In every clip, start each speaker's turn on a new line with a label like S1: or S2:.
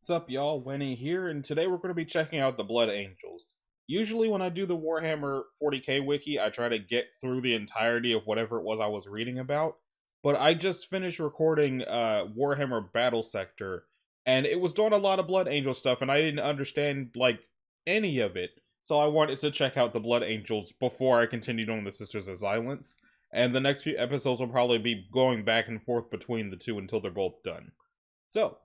S1: What's up, y'all? Winnie here, and today we're going to be checking out the Blood Angels. Usually, when I do the Warhammer 40K wiki, I try to get through the entirety of whatever it was I was reading about. But I just finished recording Warhammer Battlesector, and it was doing a lot of Blood Angel stuff, and I didn't understand any of it. So I wanted to check out the Blood Angels before I continued on the Sisters of Silence. And the next few episodes will probably be going back and forth between the two until they're both done. So,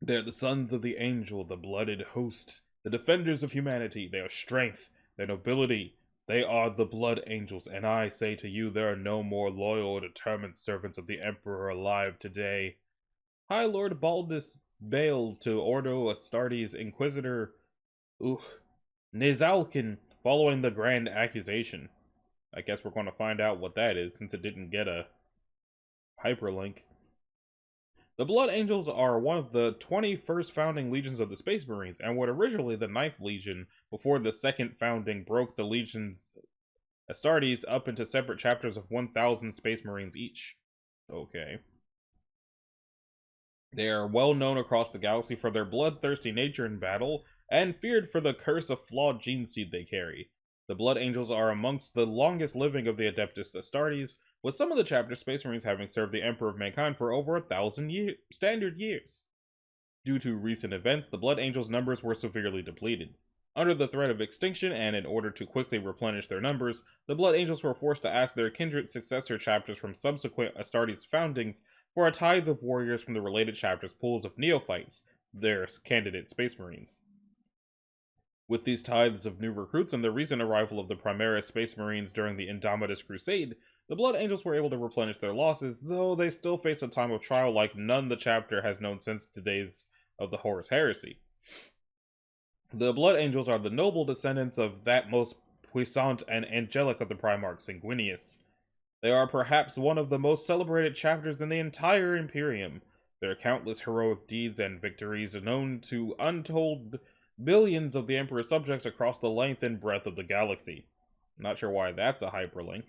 S1: they're the sons of the angel, the blooded host, the defenders of humanity, their strength, their nobility. They are the blood angels, and I say to you, there are no more loyal or determined servants of the Emperor alive today. High Lord Baldus Bale to Ordo Astartes Inquisitor Nizalkin, following the grand accusation. I guess we're going to find out what that is, since it didn't get a hyperlink. The Blood Angels are one of the 21st founding legions of the Space Marines, and were originally the 9th Legion before the second founding broke the legions Astartes up into separate chapters of 1,000 Space Marines each. Okay. They are well known across the galaxy for their bloodthirsty nature in battle, and feared for the curse of flawed gene seed they carry. The Blood Angels are amongst the longest living of the Adeptus Astartes, with some of the chapter Space Marines having served the Emperor of Mankind for over 1,000 standard years. Due to recent events, the Blood Angels' numbers were severely depleted. Under the threat of extinction, and in order to quickly replenish their numbers, the Blood Angels were forced to ask their kindred successor chapters from subsequent Astartes foundings for a tithe of warriors from the related chapters' pools of neophytes, their candidate Space Marines. With these tithes of new recruits and the recent arrival of the Primaris Space Marines during the Indomitus Crusade, the Blood Angels were able to replenish their losses, though they still face a time of trial like none the chapter has known since the days of the Horus Heresy. The Blood Angels are the noble descendants of that most puissant and angelic of the Primarchs, Sanguinius. They are perhaps one of the most celebrated chapters in the entire Imperium. Their countless heroic deeds and victories are known to untold billions of the Emperor's subjects across the length and breadth of the galaxy. Not sure why that's a hyperlink.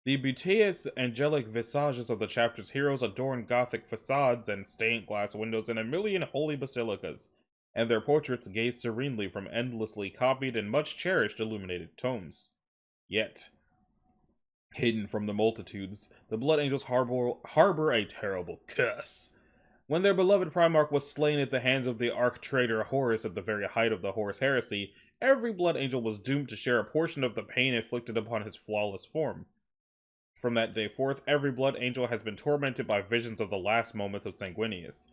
S1: The beauteous, angelic visages of the chapter's heroes adorn Gothic facades and stained glass windows in a million holy basilicas, and their portraits gaze serenely from endlessly copied and much cherished illuminated tomes. Yet, hidden from the multitudes, the Blood Angels harbor a terrible curse. When their beloved Primarch was slain at the hands of the arch-traitor Horus at the very height of the Horus Heresy, every Blood Angel was doomed to share a portion of the pain inflicted upon his flawless form. From that day forth, every Blood Angel has been tormented by visions of the last moments of Sanguinius.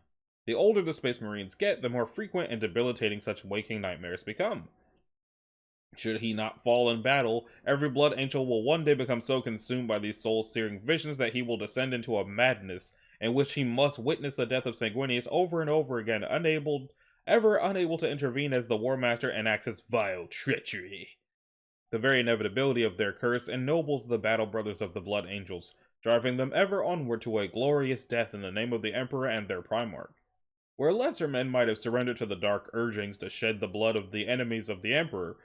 S1: The older the Space Marines get, the more frequent and debilitating such waking nightmares become. Should he not fall in battle, every Blood Angel will one day become so consumed by these soul-searing visions that he will descend into a madness in which he must witness the death of Sanguinius over and over again, ever unable to intervene as the War Master enacts his vile treachery. The very inevitability of their curse ennobles the battle brothers of the Blood Angels, driving them ever onward to a glorious death in the name of the Emperor and their Primarch. Where lesser men might have surrendered to the dark urgings to shed the blood of the enemies of the Emperor,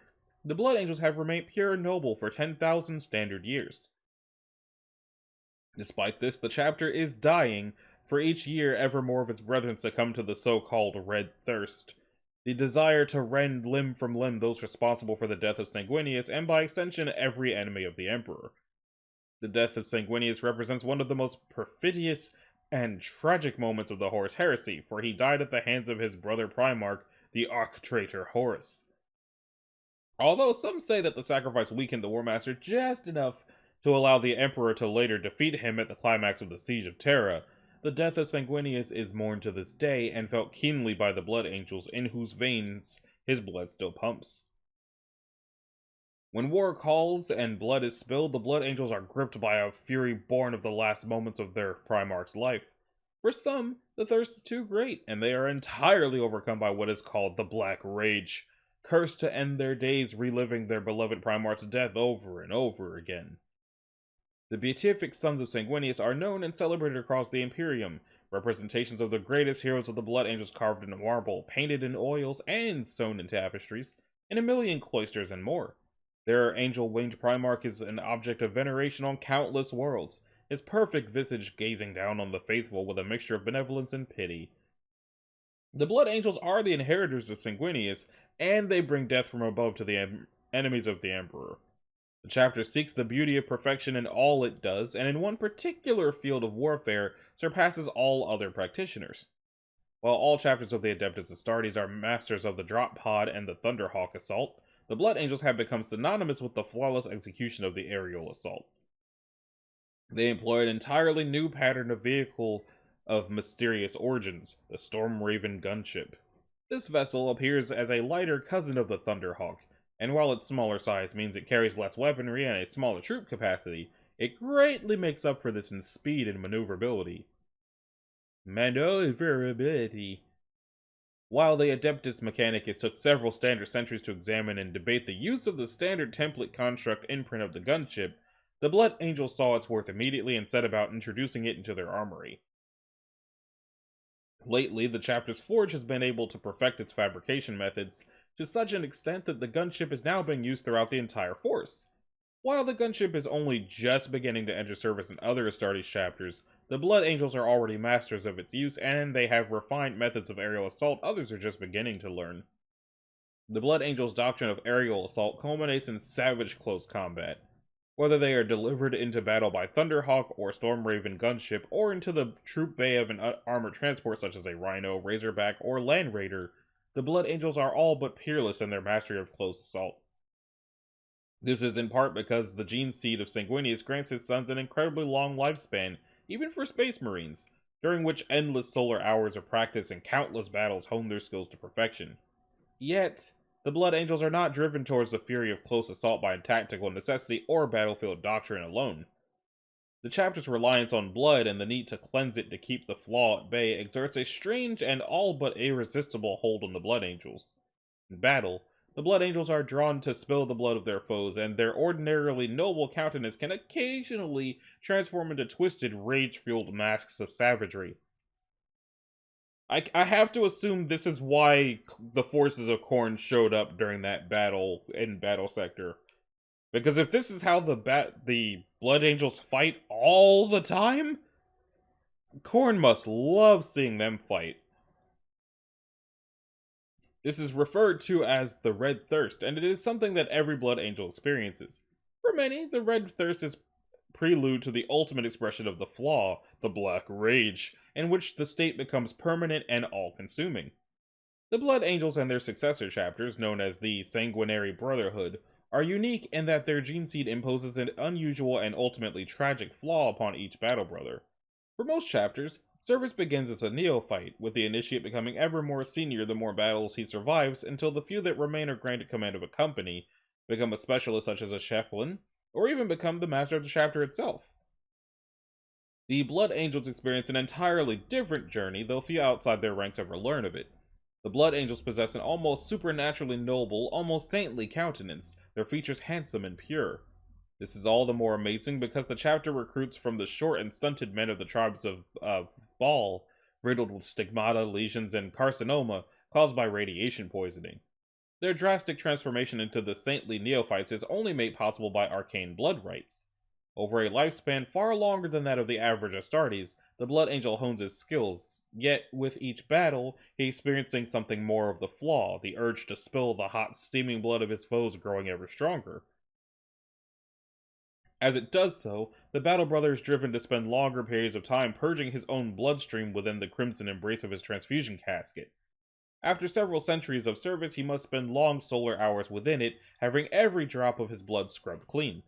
S1: the Blood Angels have remained pure and noble for 10,000 standard years. Despite this, the chapter is dying, for each year ever more of its brethren succumb to the so-called Red Thirst, the desire to rend limb from limb those responsible for the death of Sanguinius, and by extension every enemy of the Emperor. The death of Sanguinius represents one of the most perfidious and tragic moments of the Horus Heresy, for he died at the hands of his brother Primarch, the Arch-Traitor Horus. Although some say that the sacrifice weakened the War Master just enough to allow the Emperor to later defeat him at the climax of the Siege of Terra, the death of Sanguinius is mourned to this day and felt keenly by the Blood Angels, in whose veins his blood still pumps. When war calls and blood is spilled, the Blood Angels are gripped by a fury born of the last moments of their Primarch's life. For some, the thirst is too great, and they are entirely overcome by what is called the Black Rage, cursed to end their days reliving their beloved Primarch's death over and over again. The beatific sons of Sanguinius are known and celebrated across the Imperium, representations of the greatest heroes of the Blood Angels carved in marble, painted in oils, and sewn in tapestries, in a million cloisters and more. Their angel-winged Primarch is an object of veneration on countless worlds, his perfect visage gazing down on the faithful with a mixture of benevolence and pity. The Blood Angels are the inheritors of Sanguinius, and they bring death from above to the enemies of the Emperor. The chapter seeks the beauty of perfection in all it does, and in one particular field of warfare surpasses all other practitioners. While all chapters of the Adeptus Astartes are masters of the Drop Pod and the Thunderhawk Assault, the Blood Angels have become synonymous with the flawless execution of the Aerial Assault. They employ an entirely new pattern of vehicle of mysterious origins, the Storm Raven gunship. This vessel appears as a lighter cousin of the Thunderhawk, and while its smaller size means it carries less weaponry and a smaller troop capacity, it greatly makes up for this in speed and maneuverability. Maneuverability. While the Adeptus Mechanicus took several standard centuries to examine and debate the use of the standard template construct imprint of the gunship, the Blood Angels saw its worth immediately and set about introducing it into their armory. Lately, the chapter's forge has been able to perfect its fabrication methods to such an extent that the gunship is now being used throughout the entire force. While the gunship is only just beginning to enter service in other Astartes chapters, the Blood Angels are already masters of its use, and they have refined methods of aerial assault others are just beginning to learn. The Blood Angels' doctrine of aerial assault culminates in savage close combat. Whether they are delivered into battle by Thunderhawk or Storm Raven gunship, or into the troop bay of an armored transport such as a Rhino, Razorback, or Land Raider, the Blood Angels are all but peerless in their mastery of close assault. This is in part because the gene seed of Sanguinius grants his sons an incredibly long lifespan, even for space marines, during which endless solar hours of practice and countless battles hone their skills to perfection. Yet, the Blood Angels are not driven towards the fury of close assault by tactical necessity or battlefield doctrine alone. The chapter's reliance on blood and the need to cleanse it to keep the flaw at bay exerts a strange and all but irresistible hold on the Blood Angels. In battle, the Blood Angels are drawn to spill the blood of their foes, and their ordinarily noble countenance can occasionally transform into twisted, rage-fueled masks of savagery. I have to assume this is why the forces of Khorne showed up during that battle in Battlesector. Because if this is how the Blood Angels fight all the time, Khorne must love seeing them fight. This is referred to as the Red Thirst, and it is something that every Blood Angel experiences. For many, the Red Thirst is prelude to the ultimate expression of the flaw, the Black Rage, in which the state becomes permanent and all-consuming. The Blood Angels and their successor chapters, known as the Sanguinary Brotherhood, are unique in that their gene seed imposes an unusual and ultimately tragic flaw upon each battle brother. For most chapters, service begins as a neophyte, with the initiate becoming ever more senior the more battles he survives, until the few that remain are granted command of a company, become a specialist such as a chaplain, or even become the master of the chapter itself. The Blood Angels experience an entirely different journey, though few outside their ranks ever learn of it. The Blood Angels possess an almost supernaturally noble, almost saintly countenance, their features handsome and pure. This is all the more amazing because the chapter recruits from the short and stunted men of the tribes of Baal, riddled with stigmata, lesions, and carcinoma caused by radiation poisoning. Their drastic transformation into the saintly neophytes is only made possible by arcane blood rites. Over a lifespan far longer than that of the average Astartes, the Blood Angel hones his skills, yet with each battle, he is experiencing something more of the flaw, the urge to spill the hot, steaming blood of his foes growing ever stronger. As it does so, the Battle Brother is driven to spend longer periods of time purging his own bloodstream within the crimson embrace of his transfusion casket. After several centuries of service, he must spend long solar hours within it, having every drop of his blood scrubbed clean.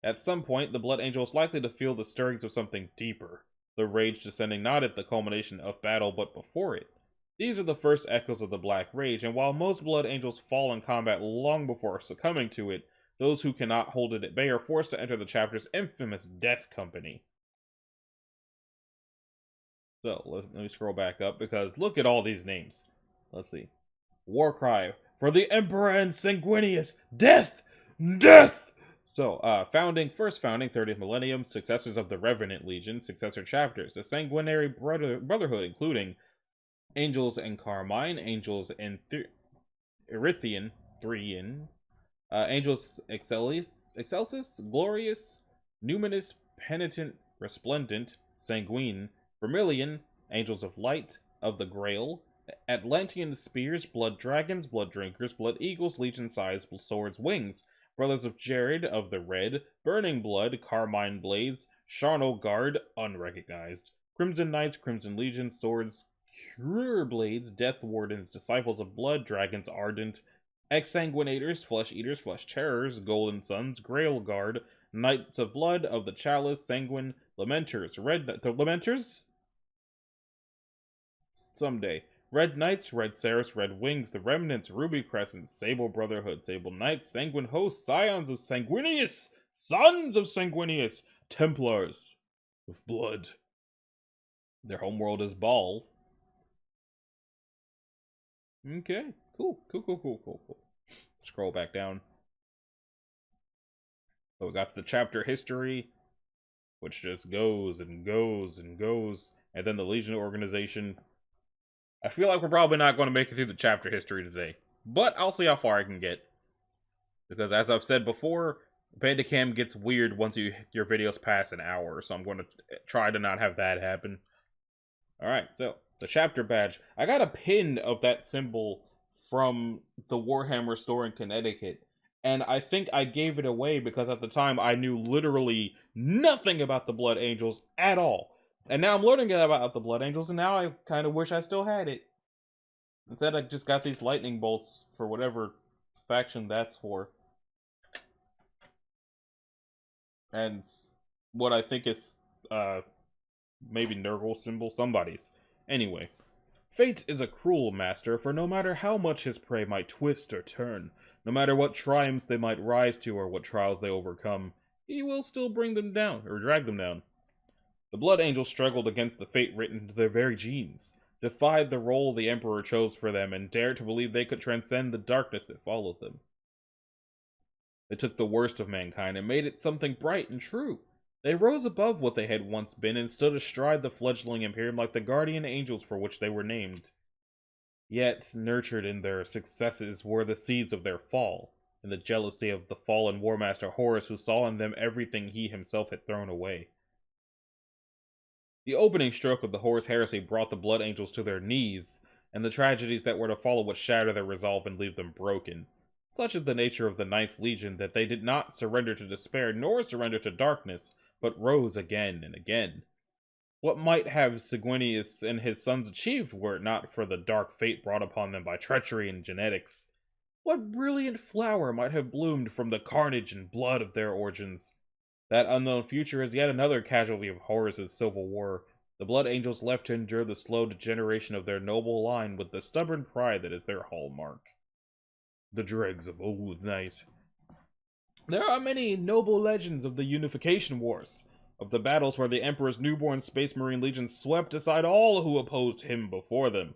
S1: At some point, the Blood Angel is likely to feel the stirrings of something deeper, the rage descending not at the culmination of battle but before it. These are the first echoes of the Black Rage, and while most Blood Angels fall in combat long before succumbing to it, those who cannot hold it at bay are forced to enter the chapter's infamous Death Company. So, let me scroll back up, because look at all these names. Let's see. Warcry for the Emperor and Sanguinius! Death! Death! So, first founding, 30th millennium, successors of the Revenant Legion, successor chapters, the Sanguinary Brotherhood, including Angels and Carmine, Angels and Erythian, Angels Excelsis, Glorious, Numinous, Penitent, Resplendent, Sanguine, Vermilion, Angels of Light, of the Grail, Atlantean spears, blood dragons, blood drinkers, blood eagles, legion sides, swords, wings, brothers of Jared of the Red, burning blood, carmine blades, charnel guard, unrecognized, crimson knights, crimson legion, swords, cure blades, death wardens, disciples of blood, dragons ardent, exsanguinators, flesh eaters, flesh terrors, golden sons, grail guard, knights of blood, of the chalice, sanguine, lamenters, the lamenters? Someday. Red Knights, Red Ceres, Red Wings, the Remnants, Ruby Crescent, Sable Brotherhood, Sable Knights, Sanguine Hosts, Scions of Sanguinius, Sons of Sanguinius, Templars of Blood. Their homeworld is Baal. Okay, cool. Scroll back down. So we got to the chapter history, which just goes and goes and goes, and then the Legion organization. I feel like we're probably not going to make it through the chapter history today, but I'll see how far I can get. Because as I've said before, Bandicam gets weird once your videos pass an hour, so I'm going to try to not have that happen. Alright, so, the chapter badge. I got a pin of that symbol from the Warhammer store in Connecticut, and I think I gave it away because at the time I knew literally nothing about the Blood Angels at all. And now I'm learning about the Blood Angels, and now I kind of wish I still had it. Instead, I just got these lightning bolts for whatever faction that's for. And what I think is, maybe Nurgle symbol, somebody's. Anyway. Fate is a cruel master, for no matter how much his prey might twist or turn, no matter what triumphs they might rise to or what trials they overcome, he will still bring them down, or drag them down. The Blood Angels struggled against the fate written into their very genes, defied the role the Emperor chose for them, and dared to believe they could transcend the darkness that followed them. They took the worst of mankind and made it something bright and true. They rose above what they had once been and stood astride the fledgling Imperium like the guardian angels for which they were named. Yet, nurtured in their successes were the seeds of their fall, and the jealousy of the fallen War Master Horus, who saw in them everything he himself had thrown away. The opening stroke of the Horus heresy brought the Blood Angels to their knees, and the tragedies that were to follow would shatter their resolve and leave them broken. Such is the nature of the Ninth Legion that they did not surrender to despair nor surrender to darkness, but rose again and again. What might have Sanguinius and his sons achieved were it not for the dark fate brought upon them by treachery and genetics? What brilliant flower might have bloomed from the carnage and blood of their origins? That unknown future is yet another casualty of Horus's civil war. The Blood Angels left to endure the slow degeneration of their noble line with the stubborn pride that is their hallmark. The dregs of old night. There are many noble legends of the Unification Wars, of the battles where the Emperor's newborn Space Marine Legion swept aside all who opposed him before them.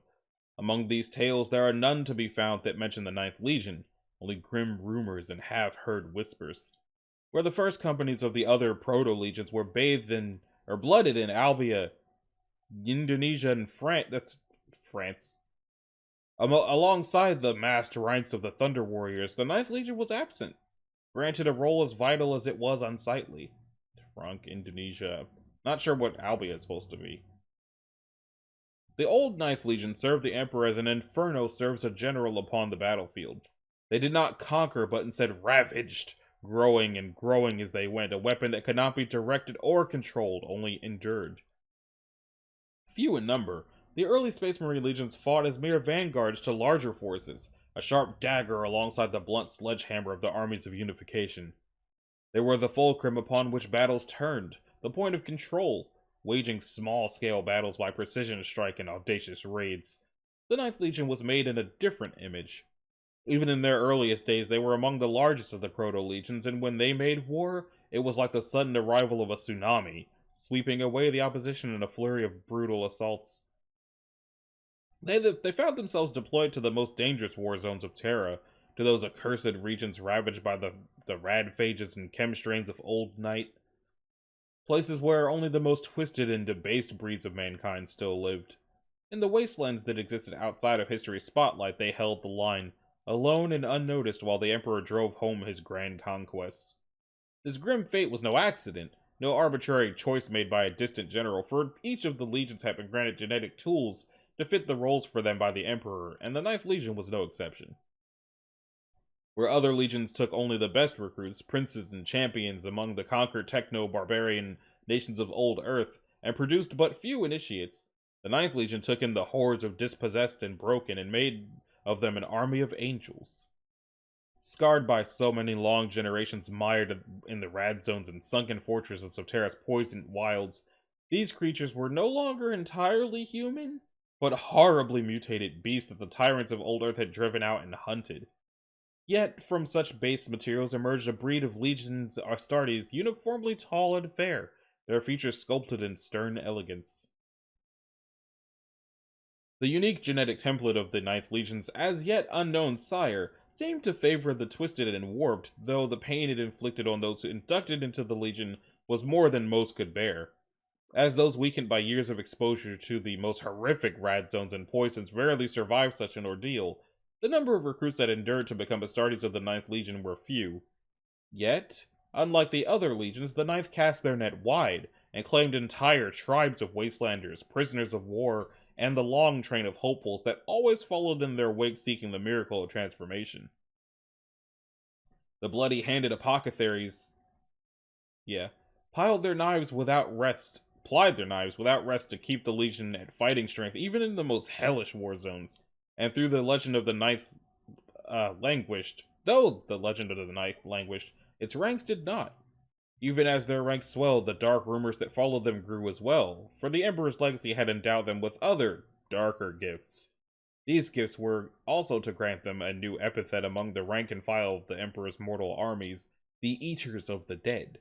S1: Among these tales, there are none to be found that mention the Ninth Legion, only grim rumors and half-heard whispers. Where the first companies of the other proto-legions were bathed in, or blooded in Albia, Indonesia, and France. Alongside the massed ranks of the Thunder Warriors, the Ninth Legion was absent, granted a role as vital as it was unsightly. Frank, Indonesia. Not sure what Albia is supposed to be. The old Ninth Legion served the Emperor as an inferno serves a general upon the battlefield. They did not conquer, but instead ravaged, growing and growing as they went, a weapon that could not be directed or controlled, only endured. Few in number, the early Space Marine legions fought as mere vanguards to larger forces, a sharp dagger alongside the blunt sledgehammer of the armies of unification. They were the fulcrum upon which battles turned, the point of control, waging small-scale battles by precision strike and audacious raids. The Ninth Legion was made in a different image. Even in their earliest days, they were among the largest of the proto-legions, and when they made war, it was like the sudden arrival of a tsunami, sweeping away the opposition in a flurry of brutal assaults. They found themselves deployed to the most dangerous war zones of Terra, to those accursed regions ravaged by the radphages and chemstrains of old night. Places where only the most twisted and debased breeds of mankind still lived. In the wastelands that existed outside of history's spotlight, they held the line, alone and unnoticed while the Emperor drove home his grand conquests. This grim fate was no accident, no arbitrary choice made by a distant general, for each of the legions had been granted genetic tools to fit the roles for them by the Emperor, and the Ninth Legion was no exception. Where other legions took only the best recruits, princes, and champions among the conquered techno-barbarian nations of Old Earth, and produced but few initiates, the Ninth Legion took in the hordes of dispossessed and broken and made of them an army of angels. Scarred by so many long generations mired in the rad zones and sunken fortresses of Terra's poisoned wilds, these creatures were no longer entirely human, but horribly mutated beasts that the tyrants of Old Earth had driven out and hunted. Yet, from such base materials emerged a breed of legions Astartes uniformly tall and fair, their features sculpted in stern elegance. The unique genetic template of the Ninth Legion's as yet unknown sire seemed to favor the twisted and warped, though the pain it inflicted on those inducted into the Legion was more than most could bear. As those weakened by years of exposure to the most horrific rad zones and poisons rarely survived such an ordeal, the number of recruits that endured to become Astartes of the Ninth Legion were few. Yet, unlike the other legions, the Ninth cast their net wide, and claimed entire tribes of wastelanders, prisoners of war, and the long train of hopefuls that always followed in their wake seeking the miracle of transformation. The bloody-handed apothecaries, plied their knives without rest to keep the Legion at fighting strength even in the most hellish war zones. And through the legend of the Ninth languished, its ranks did not. Even as their ranks swelled, the dark rumors that followed them grew as well, for the Emperor's legacy had endowed them with other, darker gifts. These gifts were also to grant them a new epithet among the rank and file of the Emperor's mortal armies, the Eaters of the Dead.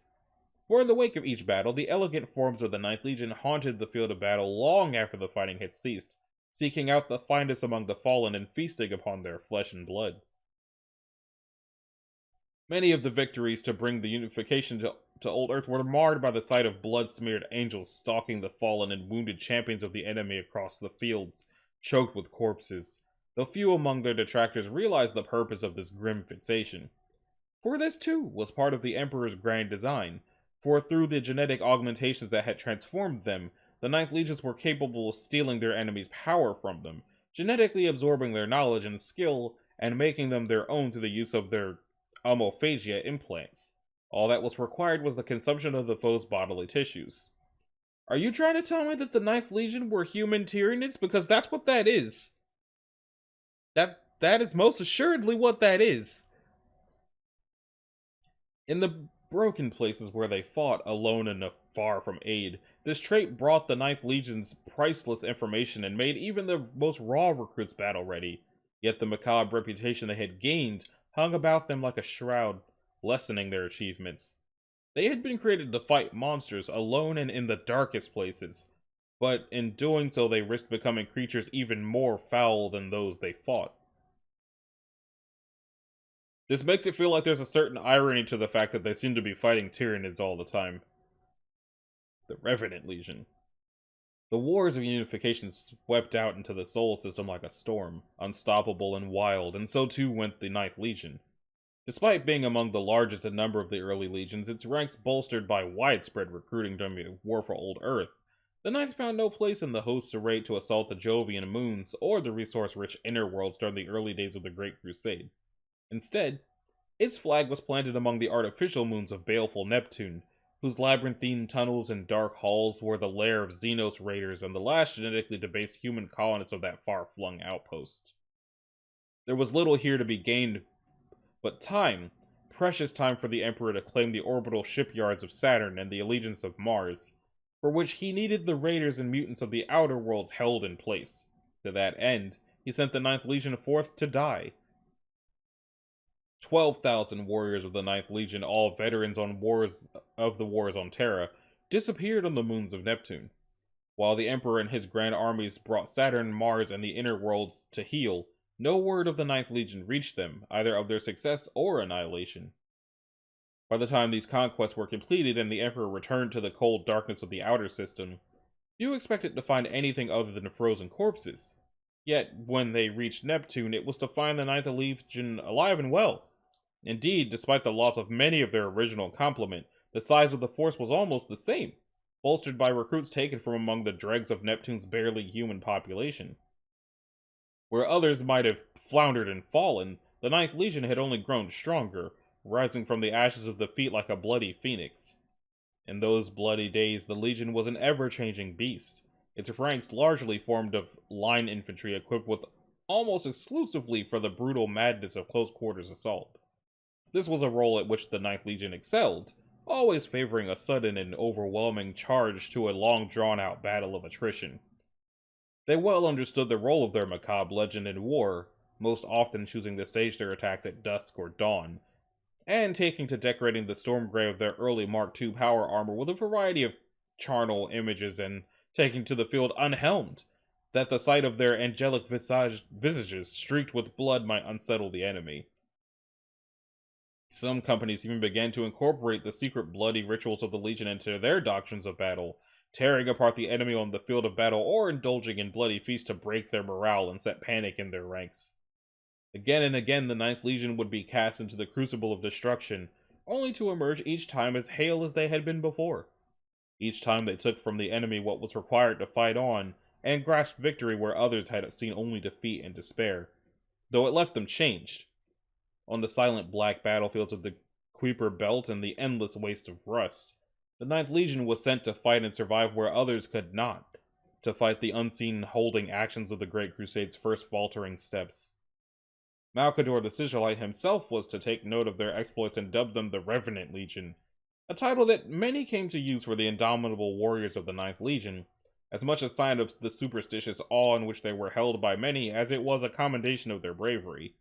S1: For in the wake of each battle, the elegant forms of the Ninth Legion haunted the field of battle long after the fighting had ceased, seeking out the finest among the fallen and feasting upon their flesh and blood. Many of the victories to bring the unification to Old Earth were marred by the sight of blood-smeared angels stalking the fallen and wounded champions of the enemy across the fields, choked with corpses, though few among their detractors realized the purpose of this grim fixation. For this, too, was part of the Emperor's grand design, for through the genetic augmentations that had transformed them, the Ninth Legions were capable of stealing their enemies' power from them, genetically absorbing their knowledge and skill, and making them their own through the use of their homophagia implants. All that was required was the consumption of the foe's bodily tissues. Are you trying to tell me that the Ninth Legion were human Tyranids? Because that's what that is. That is most assuredly what that is. In the broken places where they fought, alone and far from aid, this trait brought the Ninth Legion's priceless information and made even the most raw recruits battle-ready. Yet the macabre reputation they had gained hung about them like a shroud, lessening their achievements. They had been created to fight monsters alone and in the darkest places, but in doing so they risked becoming creatures even more foul than those they fought. This makes it feel like there's a certain irony to the fact that they seem to be fighting Tyranids all the time. The Revenant Legion. The wars of unification swept out into the Sol system like a storm, unstoppable and wild, and so too went the Ninth Legion. Despite being among the largest in number of the early legions, its ranks bolstered by widespread recruiting during the War for Old Earth, the Ninth found no place in the host's array to assault the Jovian moons or the resource-rich inner worlds during the early days of the Great Crusade. Instead, its flag was planted among the artificial moons of baleful Neptune, whose labyrinthine tunnels and dark halls were the lair of Xenos raiders and the last genetically debased human colonists of that far-flung outpost. There was little here to be gained but time, precious time for the Emperor to claim the orbital shipyards of Saturn and the allegiance of Mars, for which he needed the raiders and mutants of the outer worlds held in place. To that end, he sent the Ninth Legion forth to die. 12,000 warriors of the Ninth Legion, all veterans on wars on Terra, disappeared on the moons of Neptune. While the Emperor and his grand armies brought Saturn, Mars, and the inner worlds to heel, no word of the Ninth Legion reached them, either of their success or annihilation. By the time these conquests were completed and the Emperor returned to the cold darkness of the outer system, few expected to find anything other than frozen corpses. Yet, when they reached Neptune, it was to find the Ninth Legion alive and well. Indeed, despite the loss of many of their original complement, the size of the force was almost the same, bolstered by recruits taken from among the dregs of Neptune's barely human population. Where others might have floundered and fallen, the Ninth Legion had only grown stronger, rising from the ashes of defeat like a bloody phoenix. In those bloody days, the Legion was an ever-changing beast, its ranks largely formed of line infantry equipped with almost exclusively for the brutal madness of close-quarters assault. This was a role at which the Ninth Legion excelled, always favoring a sudden and overwhelming charge to a long drawn-out battle of attrition. They well understood the role of their macabre legend in war, most often choosing to stage their attacks at dusk or dawn, and taking to decorating the storm gray of their early Mark II power armor with a variety of charnel images and taking to the field unhelmed, that the sight of their angelic visages streaked with blood might unsettle the enemy. Some companies even began to incorporate the secret bloody rituals of the Legion into their doctrines of battle, tearing apart the enemy on the field of battle or indulging in bloody feasts to break their morale and set panic in their ranks. Again and again, the Ninth Legion would be cast into the crucible of destruction, only to emerge each time as hale as they had been before. Each time they took from the enemy what was required to fight on, and grasped victory where others had seen only defeat and despair, though it left them changed. On the silent black battlefields of the Kuiper Belt and the endless waste of rust, the Ninth Legion was sent to fight and survive where others could not, to fight the unseen holding actions of the Great Crusade's first faltering steps. Malcador the Sigilite himself was to take note of their exploits and dub them the Revenant Legion, a title that many came to use for the indomitable warriors of the Ninth Legion, as much a sign of the superstitious awe in which they were held by many as it was a commendation of their bravery.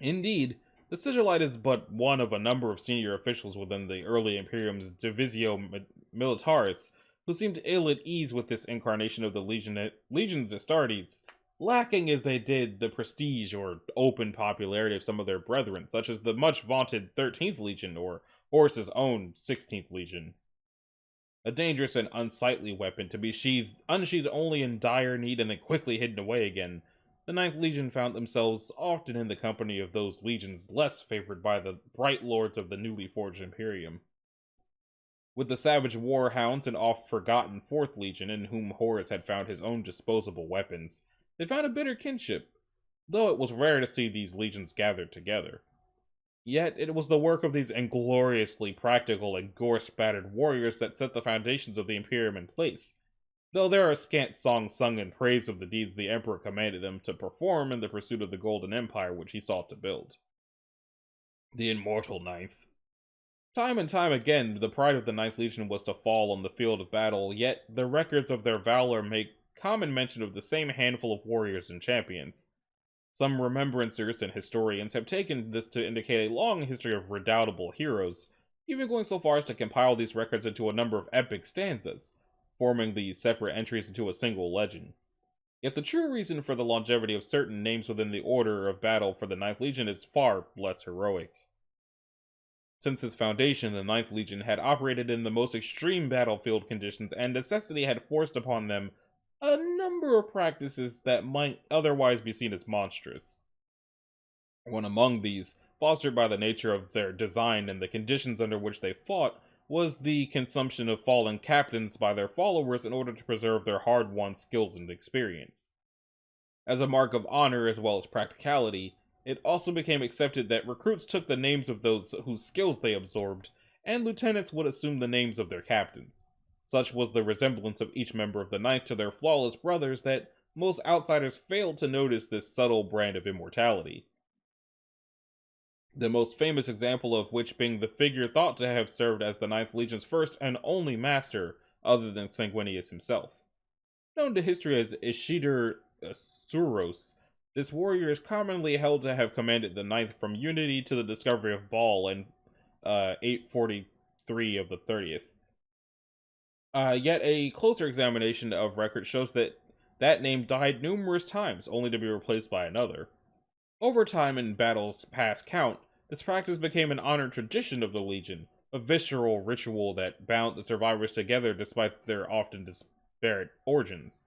S1: Indeed, the Sigilite is but one of a number of senior officials within the early Imperium's Divisio Militaris who seemed ill at ease with this incarnation of the Legion's Astartes, lacking as they did the prestige or open popularity of some of their brethren, such as the much vaunted 13th Legion or Horus's own 16th Legion. A dangerous and unsightly weapon to be unsheathed only in dire need and then quickly hidden away again, the Ninth Legion found themselves often in the company of those legions less favored by the bright lords of the newly forged Imperium. With the savage warhounds and oft-forgotten 4th Legion, in whom Horus had found his own disposable weapons, they found a bitter kinship, though it was rare to see these legions gathered together. Yet it was the work of these ingloriously practical and gore-spattered warriors that set the foundations of the Imperium in place, though there are scant songs sung in praise of the deeds the Emperor commanded them to perform in the pursuit of the Golden Empire which he sought to build. The Immortal Ninth. Time and time again, the pride of the Ninth Legion was to fall on the field of battle, yet the records of their valor make common mention of the same handful of warriors and champions. Some remembrancers and historians have taken this to indicate a long history of redoubtable heroes, even going so far as to compile these records into a number of epic stanzas, forming these separate entries into a single legend. Yet the true reason for the longevity of certain names within the order of battle for the Ninth Legion is far less heroic. Since its foundation, the Ninth Legion had operated in the most extreme battlefield conditions, and necessity had forced upon them a number of practices that might otherwise be seen as monstrous. One among these, fostered by the nature of their design and the conditions under which they fought, was the consumption of fallen captains by their followers in order to preserve their hard-won skills and experience. As a mark of honor as well as practicality, it also became accepted that recruits took the names of those whose skills they absorbed, and lieutenants would assume the names of their captains. Such was the resemblance of each member of the Ninth to their flawless brothers that most outsiders failed to notice this subtle brand of immortality. The most famous example of which being the figure thought to have served as the Ninth Legion's first and only master, other than Sanguinius himself. Known to history as Ishidar Suros, this warrior is commonly held to have commanded the Ninth from Unity to the discovery of Baal in 843 of the 30th. Yet a closer examination of records shows that that name died numerous times, only to be replaced by another. Over time and battles past count, this practice became an honored tradition of the Legion, a visceral ritual that bound the survivors together despite their often disparate origins.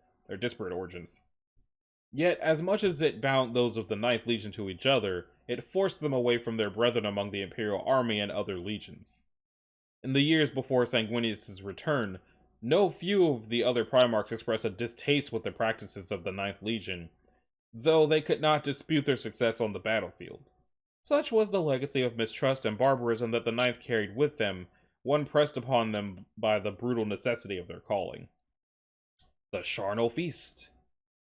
S1: Yet, as much as it bound those of the Ninth Legion to each other, it forced them away from their brethren among the Imperial Army and other legions. In the years before Sanguinius' return, no few of the other Primarchs expressed a distaste with the practices of the Ninth Legion, though they could not dispute their success on the battlefield. Such was the legacy of mistrust and barbarism that the Ninth carried with them, one pressed upon them by the brutal necessity of their calling. The Charnel Feast.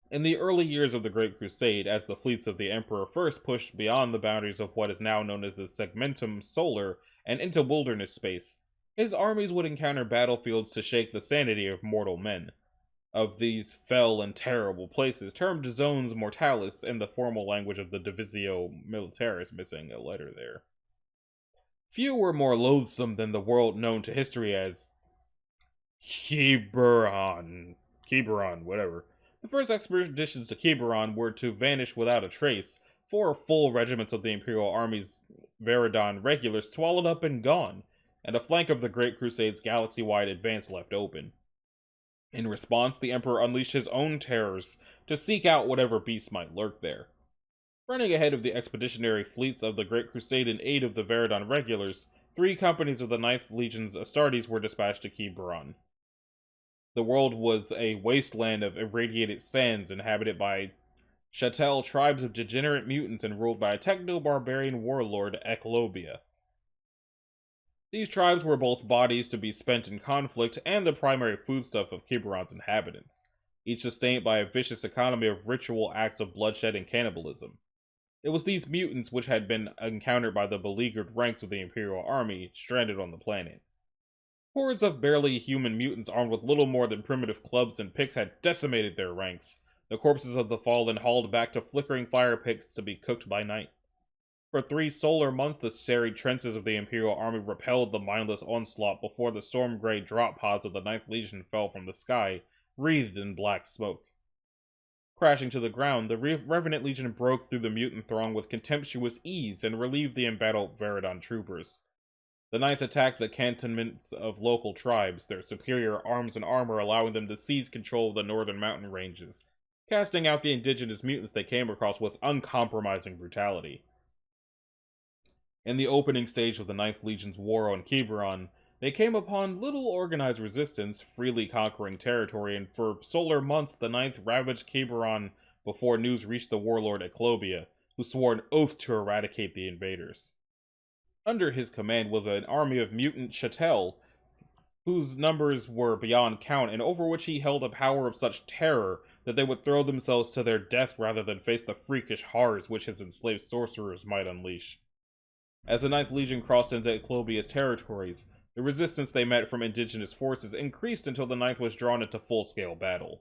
S1: In the early years of the Great Crusade, as the fleets of the Emperor first pushed beyond the boundaries of what is now known as the Segmentum Solar and into wilderness space, his armies would encounter battlefields to shake the sanity of mortal men. Of these fell and terrible places, termed zones mortalis in the formal language of the Divisio Militaris, missing a letter there. Few were more loathsome than the world known to history as Quiberon, whatever. The first expeditions to Quiberon were to vanish without a trace, 4 full regiments of the Imperial Army's Veridon regulars swallowed up and gone, and a flank of the Great Crusade's galaxy-wide advance left open. In response, the Emperor unleashed his own terrors to seek out whatever beasts might lurk there. Running ahead of the expeditionary fleets of the Great Crusade in aid of the Veridon regulars, 3 companies of the 9th Legion's Astartes were dispatched to Quiberon. The world was a wasteland of irradiated sands inhabited by chattel tribes of degenerate mutants and ruled by a techno-barbarian warlord, Eclobia. These tribes were both bodies to be spent in conflict and the primary foodstuff of Quiberon's inhabitants, each sustained by a vicious economy of ritual acts of bloodshed and cannibalism. It was these mutants which had been encountered by the beleaguered ranks of the Imperial Army stranded on the planet. Hordes of barely human mutants armed with little more than primitive clubs and picks had decimated their ranks, the corpses of the fallen hauled back to flickering fire pits to be cooked by night. For 3 solar months, the serried trenches of the Imperial Army repelled the mindless onslaught before the storm-gray drop pods of the 9th Legion fell from the sky, wreathed in black smoke. Crashing to the ground, the Revenant Legion broke through the mutant throng with contemptuous ease and relieved the embattled Veridon troopers. The 9th attacked the cantonments of local tribes, their superior arms and armor allowing them to seize control of the northern mountain ranges, casting out the indigenous mutants they came across with uncompromising brutality. In the opening stage of the 9th Legion's war on Quiberon, they came upon little organized resistance, freely conquering territory, and for solar months the 9th ravaged Quiberon before news reached the warlord Eclobia, who swore an oath to eradicate the invaders. Under his command was an army of mutant chattel, whose numbers were beyond count and over which he held a power of such terror that they would throw themselves to their death rather than face the freakish horrors which his enslaved sorcerers might unleash. As the 9th Legion crossed into Eclobia's territories, the resistance they met from indigenous forces increased until the 9th was drawn into full-scale battle.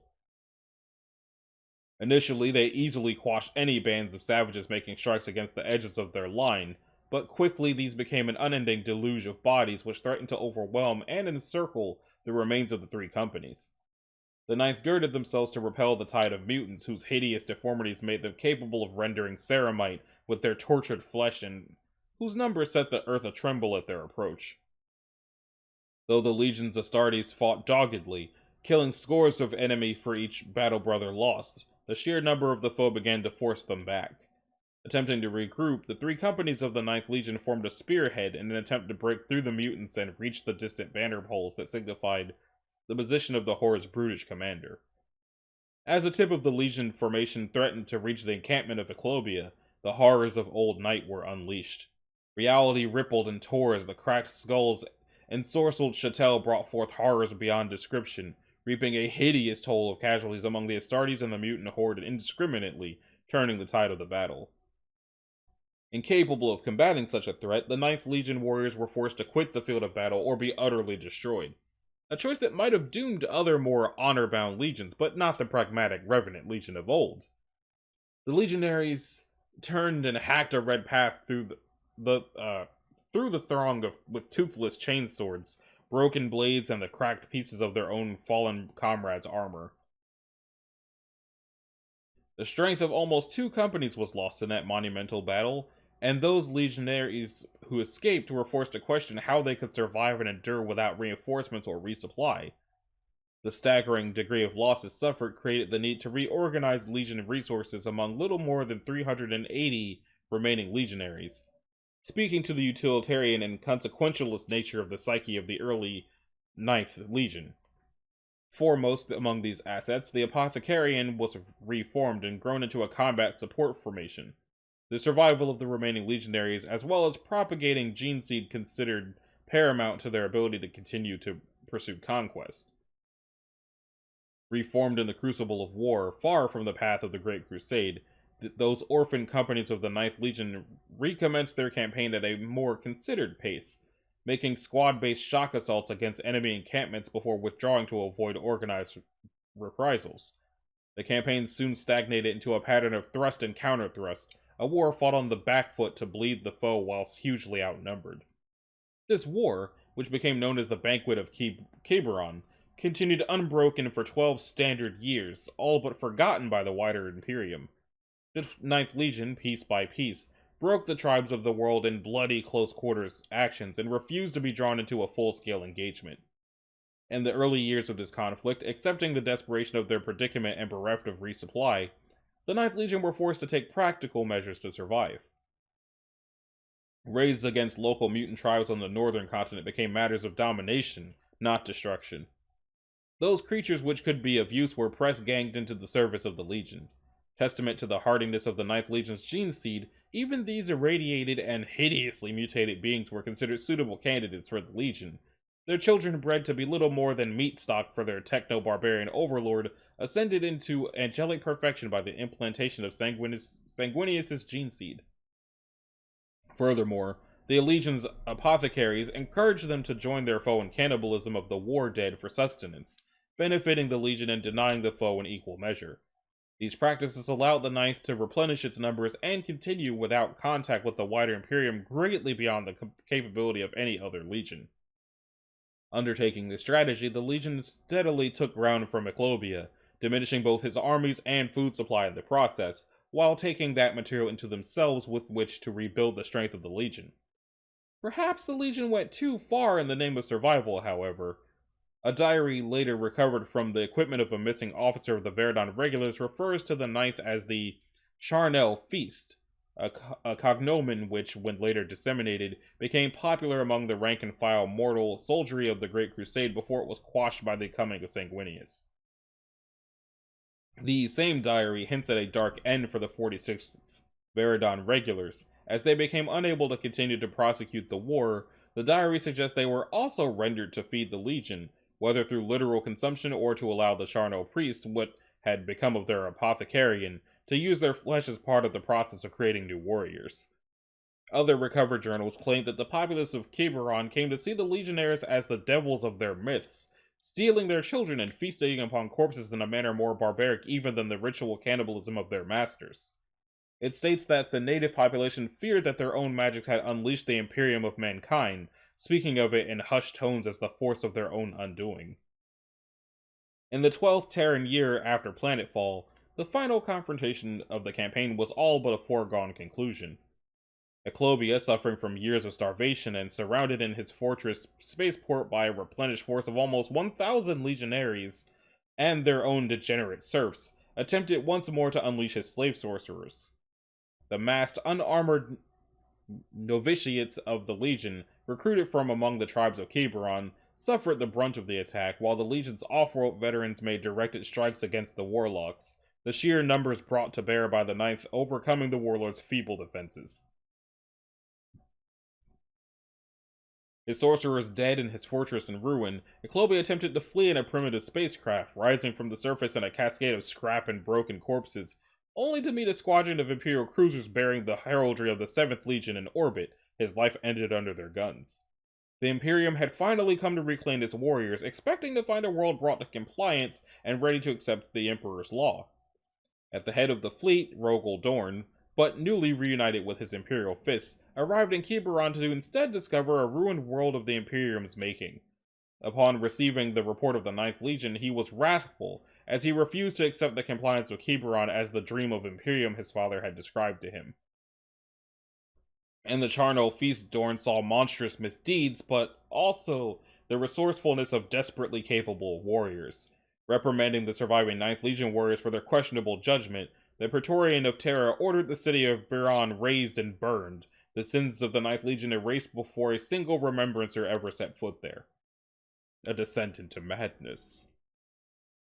S1: Initially, they easily quashed any bands of savages making strikes against the edges of their line, but quickly these became an unending deluge of bodies which threatened to overwhelm and encircle the remains of the 3 companies. The 9th girded themselves to repel the tide of mutants whose hideous deformities made them capable of rendering ceramite with their tortured flesh and whose numbers set the earth a-tremble at their approach. Though the legions Astartes fought doggedly, killing scores of enemy for each battle brother lost, the sheer number of the foe began to force them back. Attempting to regroup, the 3 companies of the 9th Legion formed a spearhead in an attempt to break through the mutants and reach the distant banner poles that signified the position of the Horde's brutish commander. As the tip of the Legion formation threatened to reach the encampment of Eclobia, the horrors of Old Night were unleashed. Reality rippled and tore as the cracked skulls ensorcelled chattel brought forth horrors beyond description, reaping a hideous toll of casualties among the Astartes and the mutant horde indiscriminately, turning the tide of the battle. Incapable of combating such a threat, the 9th Legion warriors were forced to quit the field of battle or be utterly destroyed. A choice that might have doomed other more honor-bound legions, but not the pragmatic Revenant Legion of old. The legionaries turned and hacked a red path through the throng with toothless chainswords, broken blades, and the cracked pieces of their own fallen comrades' armor. The strength of almost 2 companies was lost in that monumental battle, and those legionaries who escaped were forced to question how they could survive and endure without reinforcements or resupply. The staggering degree of losses suffered created the need to reorganize Legion resources among little more than 380 remaining legionaries, speaking to the utilitarian and consequentialist nature of the psyche of the early 9th Legion. Foremost among these assets, the Apothecarian was reformed and grown into a combat support formation. The survival of the remaining legionaries, as well as propagating gene seed, considered paramount to their ability to continue to pursue conquest. Reformed in the crucible of war, far from the path of the Great Crusade, those orphan companies of the Ninth Legion recommenced their campaign at a more considered pace, making squad-based shock assaults against enemy encampments before withdrawing to avoid organized reprisals. The campaign soon stagnated into a pattern of thrust and counter-thrust, a war fought on the back foot to bleed the foe whilst hugely outnumbered. This war, which became known as the Banquet of Quiberon, continued unbroken for 12 standard years, all but forgotten by the wider Imperium. The Ninth Legion, piece by piece, broke the tribes of the world in bloody close-quarters actions and refused to be drawn into a full-scale engagement. In the early years of this conflict, accepting the desperation of their predicament and bereft of resupply, the Ninth Legion were forced to take practical measures to survive. Raids against local mutant tribes on the northern continent became matters of domination, not destruction. Those creatures which could be of use were press-ganged into the service of the Legion. Testament to the hardiness of the Ninth Legion's gene seed, even these irradiated and hideously mutated beings were considered suitable candidates for the Legion. Their children, bred to be little more than meat stock for their techno-barbarian overlord, ascended into angelic perfection by the implantation of Sanguinius's gene seed. Furthermore, the Legion's apothecaries encouraged them to join their foe in cannibalism of the war dead for sustenance, benefiting the Legion and denying the foe in equal measure. These practices allowed the Ninth to replenish its numbers and continue without contact with the wider Imperium greatly beyond the capability of any other Legion. Undertaking this strategy, the Legion steadily took ground from Eclobia, diminishing both his armies and food supply in the process, while taking that material into themselves with which to rebuild the strength of the Legion. Perhaps the Legion went too far in the name of survival, however. A diary later recovered from the equipment of a missing officer of the Verdun Regulars refers to the Ninth as the Charnel Feast, a cognomen which, when later disseminated, became popular among the rank-and-file mortal soldiery of the Great Crusade before it was quashed by the coming of Sanguinius. The same diary hints at a dark end for the 46th Verdun Regulars. As they became unable to continue to prosecute the war, the diary suggests they were also rendered to feed the Legion, whether through literal consumption or to allow the Charnel priests, what had become of their apothecarian, to use their flesh as part of the process of creating new warriors. Other recovered journals claim that the populace of Quiberon came to see the legionnaires as the devils of their myths, stealing their children and feasting upon corpses in a manner more barbaric even than the ritual cannibalism of their masters. It states that the native population feared that their own magics had unleashed the Imperium of mankind, speaking of it in hushed tones as the force of their own undoing. In the 12th Terran year after planetfall, the final confrontation of the campaign was all but a foregone conclusion. Eclobia, suffering from years of starvation and surrounded in his fortress spaceport by a replenished force of almost 1,000 legionaries and their own degenerate serfs, attempted once more to unleash his slave sorcerers. The massed, unarmored novitiates of the Legion, recruited from among the tribes of Quiberon, suffered the brunt of the attack, while the Legion's off-world veterans made directed strikes against the warlocks, the sheer numbers brought to bear by the Ninth overcoming the warlord's feeble defenses. His sorcerers dead and his fortress in ruin, Eclobia attempted to flee in a primitive spacecraft, rising from the surface in a cascade of scrap and broken corpses, only to meet a squadron of Imperial cruisers bearing the heraldry of the 7th Legion in orbit. His life ended under their guns. The Imperium had finally come to reclaim its warriors, expecting to find a world brought to compliance and ready to accept the Emperor's law. At the head of the fleet, Rogel Dorn, but newly reunited with his Imperial fists, arrived in Quiberon to instead discover a ruined world of the Imperium's making. Upon receiving the report of the Ninth Legion, he was wrathful, as he refused to accept the compliance of Quiberon as the dream of Imperium his father had described to him. In the Charnel Feast, Dorn saw monstrous misdeeds, but also the resourcefulness of desperately capable warriors. Reprimanding the surviving Ninth Legion warriors for their questionable judgment, the Praetorian of Terra ordered the city of Biron razed and burned, the sins of the Ninth Legion erased before a single remembrancer ever set foot there. A descent into madness.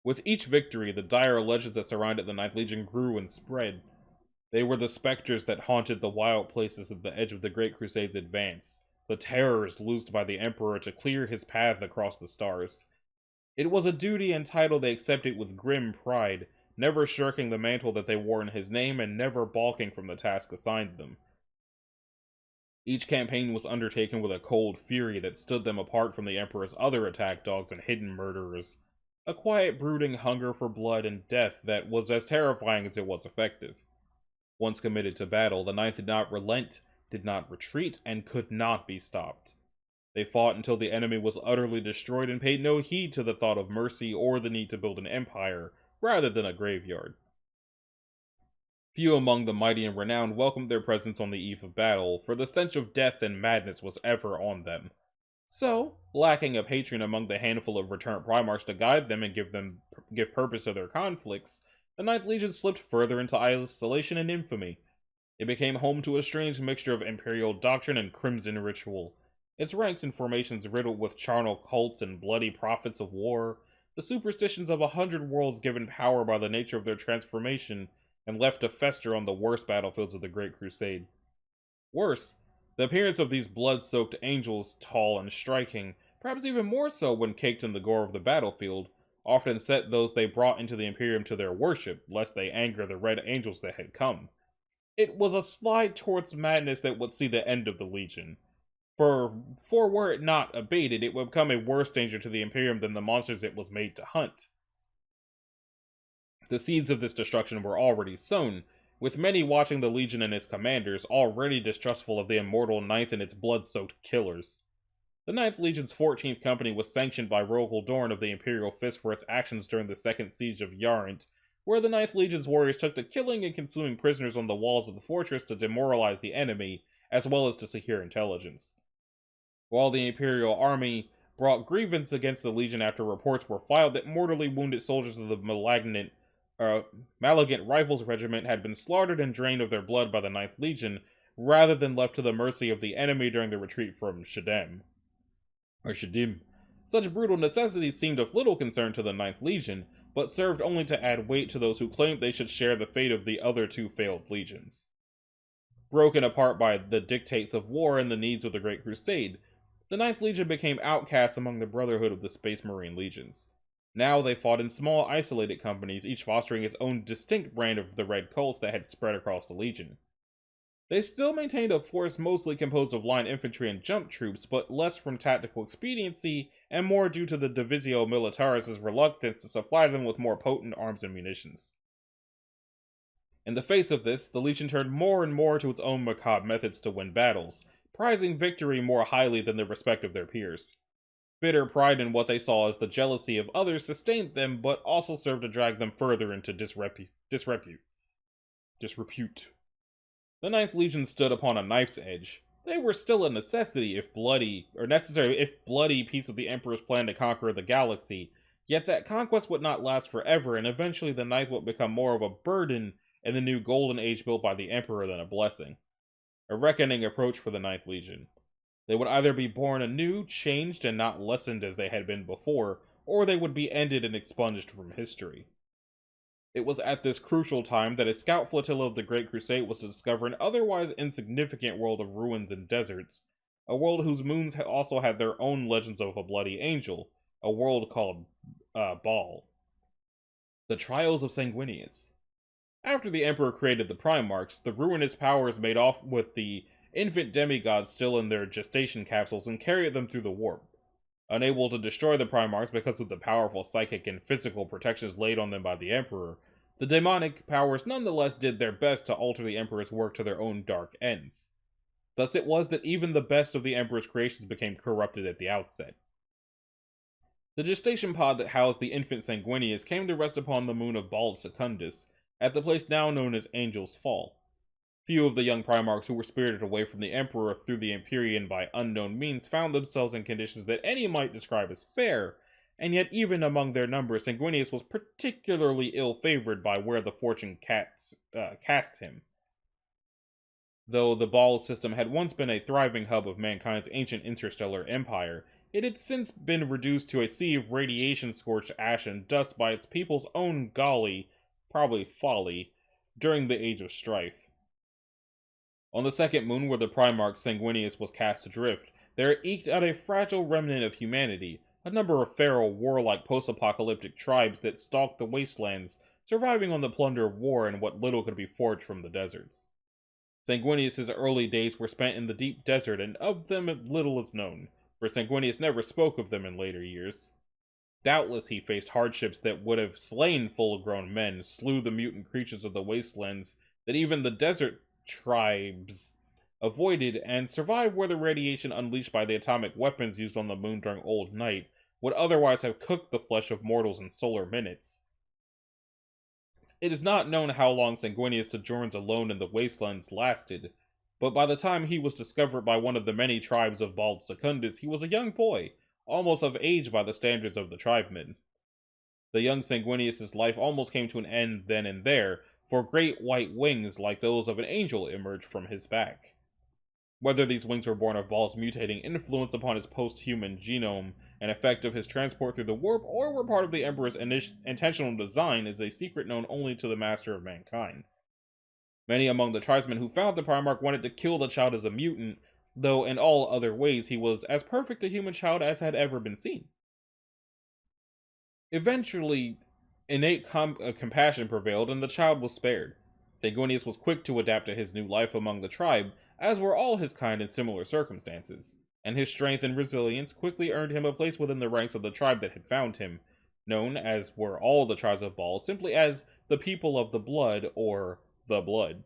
S1: With each victory, the dire legends that surrounded the Ninth Legion grew and spread. They were the specters that haunted the wild places at the edge of the Great Crusade's advance, the terrors loosed by the Emperor to clear his path across the stars. It was a duty and title they accepted with grim pride, never shirking the mantle that they wore in his name and never balking from the task assigned them. Each campaign was undertaken with a cold fury that stood them apart from the Emperor's other attack dogs and hidden murderers. A quiet, brooding hunger for blood and death that was as terrifying as it was effective. Once committed to battle, the Ninth did not relent, did not retreat, and could not be stopped. They fought until the enemy was utterly destroyed and paid no heed to the thought of mercy or the need to build an empire, rather than a graveyard. Few among the mighty and renowned welcomed their presence on the eve of battle, for the stench of death and madness was ever on them. So, lacking a patron among the handful of returned Primarchs to guide them and give purpose to their conflicts, the Ninth Legion slipped further into isolation and infamy. It became home to a strange mixture of Imperial doctrine and Crimson ritual. Its ranks and formations riddled with charnel cults and bloody prophets of war, the superstitions of 100 worlds given power by the nature of their transformation, and left to fester on the worst battlefields of the Great Crusade. Worse, the appearance of these blood-soaked angels, tall and striking, perhaps even more so when caked in the gore of the battlefield, often set those they brought into the Imperium to their worship, lest they anger the Red Angels that had come. It was a slide towards madness that would see the end of the Legion. For were it not abated, it would become a worse danger to the Imperium than the monsters it was made to hunt. The seeds of this destruction were already sown, with many watching the Legion and its commanders already distrustful of the immortal Ninth and its blood-soaked killers. The Ninth Legion's 14th Company was sanctioned by Rogal Dorn of the Imperial Fist for its actions during the Second Siege of Yarent, where the Ninth Legion's warriors took to killing and consuming prisoners on the walls of the fortress to demoralize the enemy, as well as to secure intelligence. While the Imperial Army brought grievance against the Legion after reports were filed that mortally wounded soldiers of the Malagant Rifles Regiment had been slaughtered and drained of their blood by the Ninth Legion, rather than left to the mercy of the enemy during the retreat from Shadim. Such brutal necessities seemed of little concern to the Ninth Legion, but served only to add weight to those who claimed they should share the fate of the other two failed legions. Broken apart by the dictates of war and the needs of the Great Crusade, the Ninth Legion became outcasts among the Brotherhood of the Space Marine Legions. Now they fought in small, isolated companies, each fostering its own distinct brand of the Red Cults that had spread across the Legion. They still maintained a force mostly composed of line infantry and jump troops, but less from tactical expediency and more due to the Divisio Militaris' reluctance to supply them with more potent arms and munitions. In the face of this, the Legion turned more and more to its own macabre methods to win battles, prizing victory more highly than the respect of their peers. Bitter pride in what they saw as the jealousy of others sustained them, but also served to drag them further into disrepute. The Ninth Legion stood upon a knife's edge. They were still a necessary if bloody piece of the Emperor's plan to conquer the galaxy, yet that conquest would not last forever, and eventually the Ninth would become more of a burden in the new Golden Age built by the Emperor than a blessing. A reckoning approached for the Ninth Legion. They would either be born anew, changed, and not lessened as they had been before, or they would be ended and expunged from history. It was at this crucial time that a scout flotilla of the Great Crusade was to discover an otherwise insignificant world of ruins and deserts, a world whose moons also had their own legends of a bloody angel, a world called Baal. The Trials of Sanguinius. After the Emperor created the Primarchs, the ruinous powers made off with the infant demigods still in their gestation capsules and carried them through the warp. Unable to destroy the Primarchs because of the powerful psychic and physical protections laid on them by the Emperor, the demonic powers nonetheless did their best to alter the Emperor's work to their own dark ends. Thus it was that even the best of the Emperor's creations became corrupted at the outset. The gestation pod that housed the infant Sanguinius came to rest upon the moon of Bald Secundus, at the place now known as Angel's Fall. Few of the young Primarchs who were spirited away from the Emperor through the Empyrean by unknown means found themselves in conditions that any might describe as fair, and yet even among their number, Sanguinius was particularly ill-favored by where the fortune cast him. Though the Baal system had once been a thriving hub of mankind's ancient interstellar empire, it had since been reduced to a sea of radiation-scorched ash and dust by its people's own golly, probably folly, during the Age of Strife. On the second moon where the Primarch Sanguinius was cast adrift, there eked out a fragile remnant of humanity, a number of feral, warlike post-apocalyptic tribes that stalked the wastelands, surviving on the plunder of war and what little could be forged from the deserts. Sanguinius' early days were spent in the deep desert, and of them little is known, for Sanguinius never spoke of them in later years. Doubtless he faced hardships that would have slain full-grown men, slew the mutant creatures of the wastelands that even the desert tribes avoided, and survived where the radiation unleashed by the atomic weapons used on the moon during Old Night would otherwise have cooked the flesh of mortals in solar minutes. It is not known how long Sanguinius' sojourns alone in the wastelands lasted, but by the time he was discovered by one of the many tribes of Bald Secundus, he was a young boy, almost of age by the standards of the tribemen. The young Sanguinius' life almost came to an end then and there, for great white wings like those of an angel emerged from his back. Whether these wings were born of Baal's mutating influence upon his post-human genome, an effect of his transport through the warp, or were part of the Emperor's intentional design is a secret known only to the Master of Mankind. Many among the tribesmen who found the Primarch wanted to kill the child as a mutant, though in all other ways he was as perfect a human child as had ever been seen. Eventually, innate compassion prevailed and the child was spared. Sanguinius was quick to adapt to his new life among the tribe, as were all his kind in similar circumstances, and his strength and resilience quickly earned him a place within the ranks of the tribe that had found him, known, as were all the tribes of Baal, simply as the People of the Blood, or the Blood.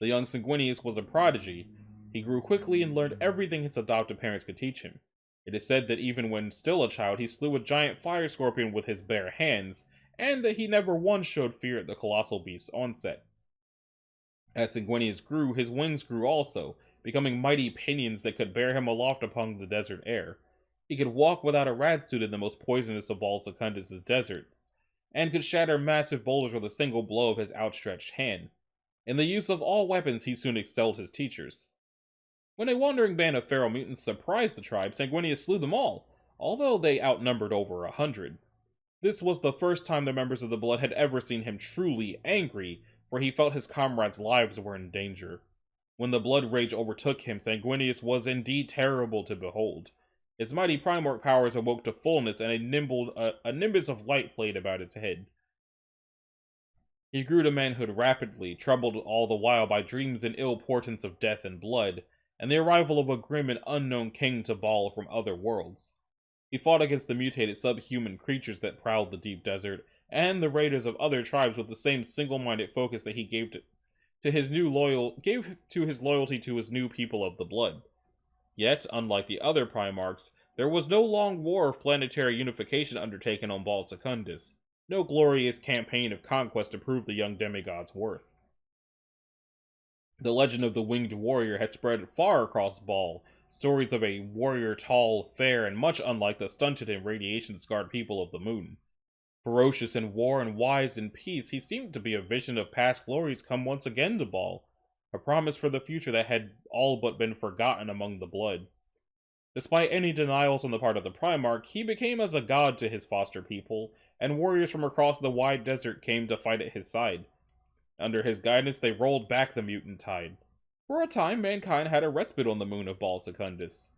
S1: The young Sanguinius was a prodigy. He grew quickly and learned everything his adopted parents could teach him. It is said that even when still a child, he slew a giant fire scorpion with his bare hands, and that he never once showed fear at the colossal beast's onset. As Sanguinius grew, his wings grew also, becoming mighty pinions that could bear him aloft upon the desert air. He could walk without a rad suit in the most poisonous of all Secundus' deserts, and could shatter massive boulders with a single blow of his outstretched hand. In the use of all weapons, he soon excelled his teachers. When a wandering band of feral mutants surprised the tribe, Sanguinius slew them all, although they outnumbered over 100. This was the first time the members of the Blood had ever seen him truly angry, for he felt his comrades' lives were in danger. When the blood rage overtook him, Sanguinius was indeed terrible to behold. His mighty Primarch powers awoke to fullness, and a nimbus of light played about his head. He grew to manhood rapidly, troubled all the while by dreams and ill portents of death and blood, and the arrival of a grim and unknown king to Baal from other worlds. He fought against the mutated subhuman creatures that prowled the deep desert, and the raiders of other tribes with the same single-minded focus that he gave to his loyalty to his new people of the Blood. Yet, unlike the other Primarchs, there was no long war of planetary unification undertaken on Bald Secundus, no glorious campaign of conquest to prove the young demigod's worth. The legend of the winged warrior had spread far across Baal, stories of a warrior tall, fair, and much unlike the stunted and radiation-scarred people of the moon. Ferocious in war and wise in peace, he seemed to be a vision of past glories come once again to Baal, a promise for the future that had all but been forgotten among the Blood. Despite any denials on the part of the Primarch, he became as a god to his foster people, and warriors from across the wide desert came to fight at his side. Under his guidance, they rolled back the mutant tide. For a time, mankind had a respite on the moon of Bald Secundus.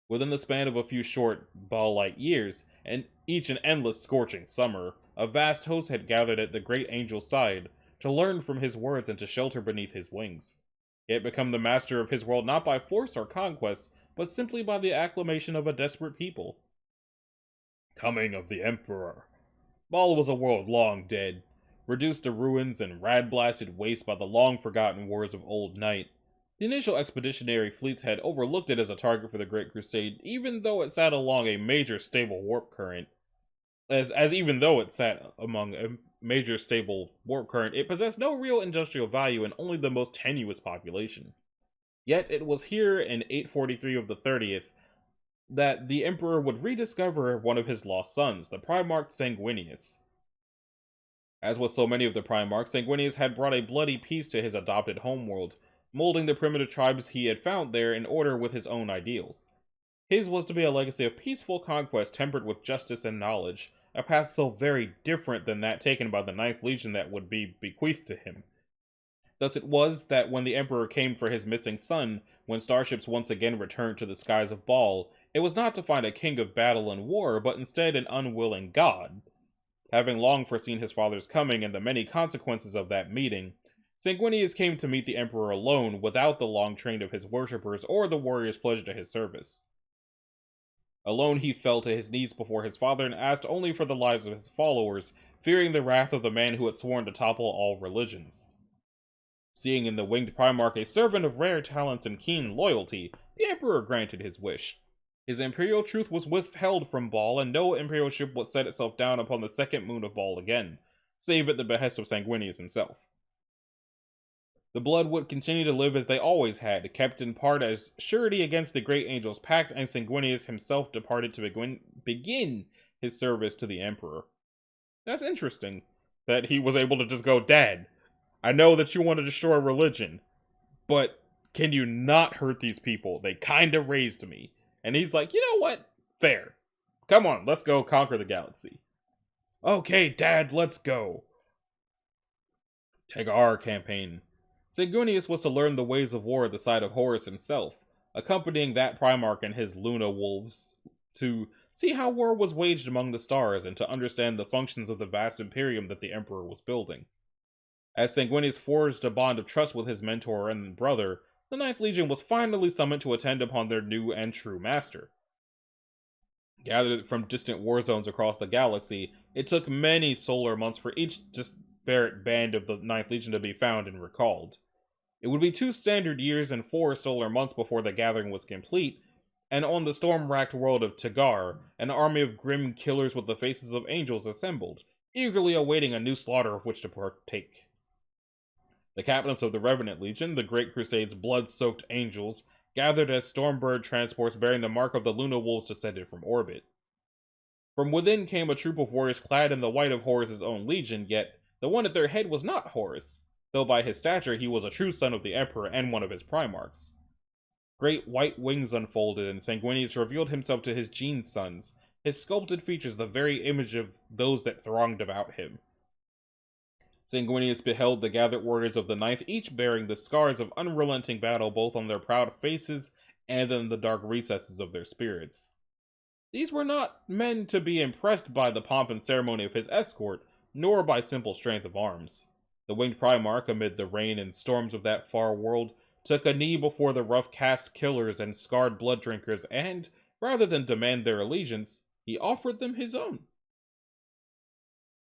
S1: Within the span of a few short, Baal-like years, and each an endless scorching summer, a vast host had gathered at the great angel's side, to learn from his words and to shelter beneath his wings. He had become the master of his world not by force or conquest, but simply by the acclamation of a desperate people. Coming of the Emperor. Baal was a world long dead, reduced to ruins and rad-blasted waste by the long-forgotten wars of Old Night. The initial expeditionary fleets had overlooked it as a target for the Great Crusade, even though it sat along a major stable warp current. Even though it sat among a major stable warp current, it possessed no real industrial value and only the most tenuous population. Yet it was here in 843 of the 30th that the Emperor would rediscover one of his lost sons, the Primarch Sanguinius. As with so many of the Primarchs, Sanguinius had brought a bloody peace to his adopted homeworld, molding the primitive tribes he had found there in order with his own ideals. His was to be a legacy of peaceful conquest tempered with justice and knowledge, a path so very different than that taken by the Ninth Legion that would be bequeathed to him. Thus it was that when the Emperor came for his missing son, when starships once again returned to the skies of Baal, it was not to find a king of battle and war, but instead an unwilling god. Having long foreseen his father's coming and the many consequences of that meeting, Sanguinius came to meet the Emperor alone, without the long train of his worshippers or the warriors pledged to his service. Alone he fell to his knees before his father and asked only for the lives of his followers, fearing the wrath of the man who had sworn to topple all religions. Seeing in the winged Primarch a servant of rare talents and keen loyalty, the Emperor granted his wish. His imperial truth was withheld from Baal, and no imperial ship would set itself down upon the second moon of Baal again, save at the behest of Sanguinius himself. The blood would continue to live as they always had, kept in part as surety against the great angel's pact, and Sanguinius himself departed to begin his service to the Emperor. That's interesting, that he was able to just go, Dad, I know that you want to destroy religion, but can you not hurt these people? They kinda raised me. And he's like, you know what? Fair. Come on, let's go conquer the galaxy. Okay, Dad, let's go. Tegar campaign. Sanguinius was to learn the ways of war at the side of Horus himself, accompanying that Primarch and his Luna wolves to see how war was waged among the stars and to understand the functions of the vast imperium that the Emperor was building. As Sanguinius forged a bond of trust with his mentor and brother, the Ninth Legion was finally summoned to attend upon their new and true master. Gathered from distant war zones across the galaxy, it took many solar months for each disparate band of the Ninth Legion to be found and recalled. It would be 2 standard years and 4 solar months before the gathering was complete, and on the storm-racked world of Tegar, an army of grim killers with the faces of angels assembled, eagerly awaiting a new slaughter of which to partake. The captains of the Revenant Legion, the Great Crusade's blood-soaked angels, gathered as Stormbird transports bearing the mark of the Luna Wolves descended from orbit. From within came a troop of warriors clad in the white of Horus's own legion, yet the one at their head was not Horus, though by his stature he was a true son of the Emperor and one of his Primarchs. Great white wings unfolded, and Sanguinius revealed himself to his Gene sons, his sculpted features the very image of those that thronged about him. Sanguinius beheld the gathered warriors of the Ninth, each bearing the scars of unrelenting battle both on their proud faces and in the dark recesses of their spirits. These were not men to be impressed by the pomp and ceremony of his escort, nor by simple strength of arms. The winged Primarch, amid the rain and storms of that far world, took a knee before the rough-cast killers and scarred blood drinkers, and, rather than demand their allegiance, he offered them his own.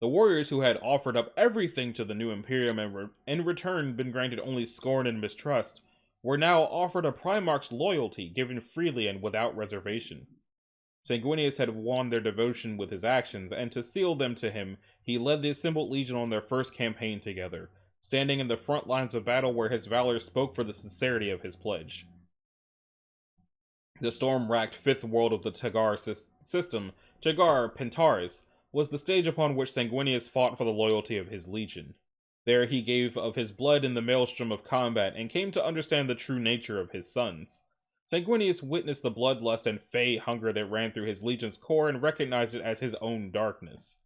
S1: The warriors who had offered up everything to the new Imperium and in return been granted only scorn and mistrust, were now offered a Primarch's loyalty given freely and without reservation. Sanguinius had won their devotion with his actions, and to seal them to him, he led the assembled legion on their first campaign together, standing in the front lines of battle where his valor spoke for the sincerity of his pledge. The storm-racked fifth world of the Tegar system, Tegar Pentaris, was the stage upon which Sanguinius fought for the loyalty of his legion. There he gave of his blood in the maelstrom of combat and came to understand the true nature of his sons. Sanguinius witnessed the bloodlust and fey hunger that ran through his legion's core and recognized it as his own darkness.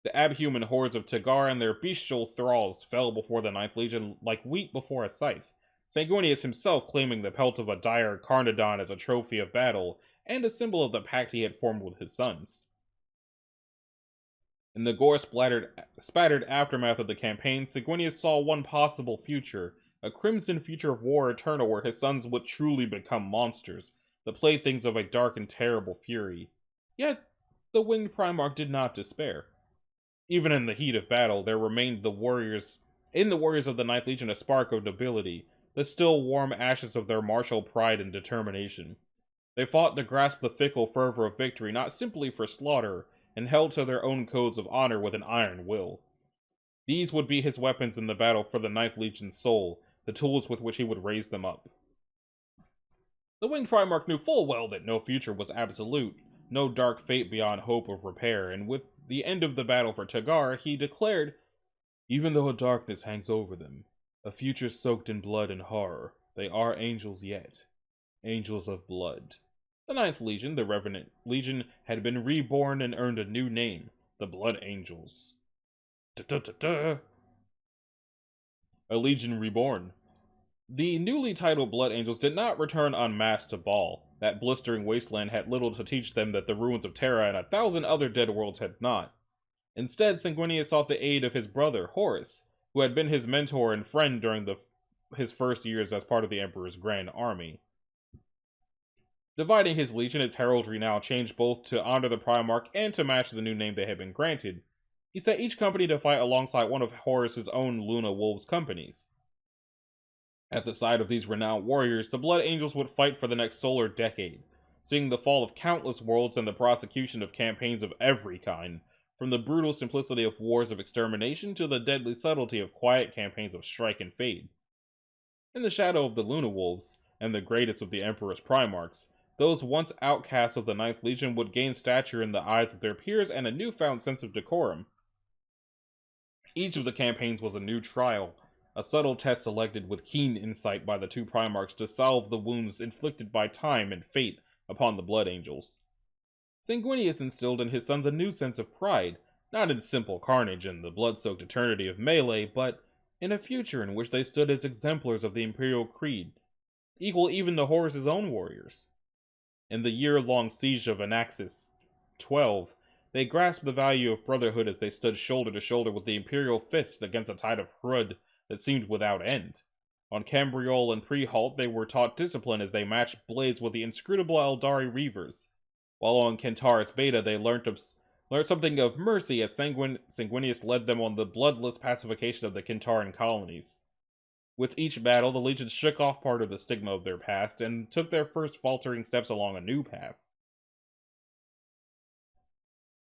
S1: The abhuman hordes of Tegar and their bestial thralls fell before the Ninth Legion like wheat before a scythe, Sanguinius himself claiming the pelt of a dire Carnodon as a trophy of battle and a symbol of the pact he had formed with his sons. In the gore-spattered aftermath of the campaign, Sanguinius saw one possible future, a crimson future of war eternal where his sons would truly become monsters, the playthings of a dark and terrible fury. Yet, the winged Primarch did not despair. Even in the heat of battle, there remained in the warriors of the Ninth Legion a spark of nobility, the still warm ashes of their martial pride and determination. They fought to grasp the fickle fervor of victory not simply for slaughter, and held to their own codes of honor with an iron will. These would be his weapons in the battle for the Ninth Legion's soul, the tools with which he would raise them up. The winged Primarch knew full well that no future was absolute, no dark fate beyond hope of repair, and with the end of the battle for Tegar, he declared, "Even though a darkness hangs over them, a future soaked in blood and horror, they are angels yet. Angels of blood. The Ninth Legion, the Revenant Legion, had been reborn and earned a new name, the Blood Angels. Da-da-da-da. A Legion reborn. The newly titled Blood Angels did not return en masse to Baal. That blistering wasteland had little to teach them that the ruins of Terra and 1,000 other dead worlds had not. Instead, Sanguinius sought the aid of his brother, Horus, who had been his mentor and friend during his first years as part of the Emperor's Grand Army. Dividing his legion, its heraldry now changed both to honor the Primarch and to match the new name they had been granted. He set each company to fight alongside one of Horus's own Luna Wolves companies. At the side of these renowned warriors, the Blood Angels would fight for the next solar decade, seeing the fall of countless worlds and the prosecution of campaigns of every kind, from the brutal simplicity of wars of extermination to the deadly subtlety of quiet campaigns of strike and fade. In the shadow of the Luna Wolves, and the greatest of the Emperor's Primarchs, those once outcasts of the Ninth Legion would gain stature in the eyes of their peers and a newfound sense of decorum. Each of the campaigns was a new trial, a subtle test selected with keen insight by the two Primarchs to salve the wounds inflicted by time and fate upon the Blood Angels. Sanguinius instilled in his sons a new sense of pride, not in simple carnage and the blood-soaked eternity of melee, but in a future in which they stood as exemplars of the Imperial Creed, equal even to Horus's own warriors. In the year-long siege of Anaxis 12, they grasped the value of brotherhood as they stood shoulder to shoulder with the Imperial fists against a tide of Hrud that seemed without end. On Cambriol and Pre-Halt, they were taught discipline as they matched blades with the inscrutable Eldari Reavers, while on Kentaurus Beta they learned something of mercy as Sanguinius led them on the bloodless pacification of the Kentauran colonies. With each battle, the legions shook off part of the stigma of their past and took their first faltering steps along a new path.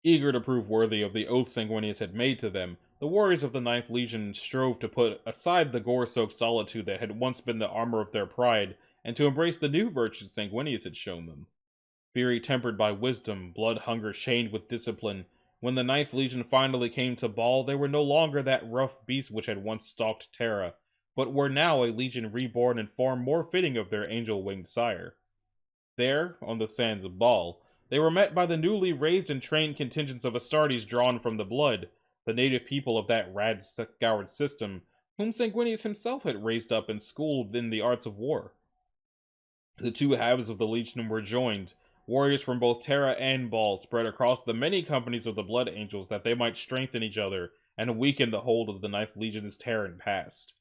S1: Eager to prove worthy of the oath Sanguinius had made to them, the warriors of the Ninth Legion strove to put aside the gore-soaked solitude that had once been the armor of their pride, and to embrace the new virtues Sanguinius had shown them. Fury tempered by wisdom, blood hunger chained with discipline. When the Ninth Legion finally came to Baal, they were no longer that rough beast which had once stalked Terra, but were now a legion reborn in form more fitting of their angel-winged sire. There, on the sands of Baal, they were met by the newly raised and trained contingents of Astartes drawn from the blood, the native people of that rad-scoured system, whom Sanguinius himself had raised up and schooled in the arts of war. The two halves of the legion were joined, warriors from both Terra and Baal spread across the many companies of the Blood Angels that they might strengthen each other and weaken the hold of the Ninth Legion's Terran past.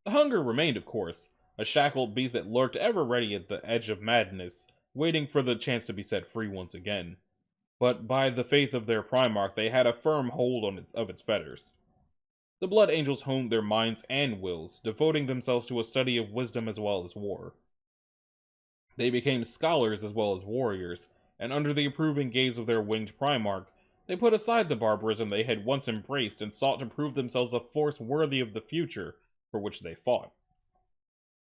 S1: The hunger remained, of course, a shackled beast that lurked ever ready at the edge of madness, waiting for the chance to be set free once again. But by the faith of their Primarch, they had a firm hold of its fetters. The Blood Angels honed their minds and wills, devoting themselves to a study of wisdom as well as war. They became scholars as well as warriors, and under the approving gaze of their winged Primarch, they put aside the barbarism they had once embraced and sought to prove themselves a force worthy of the future for which they fought.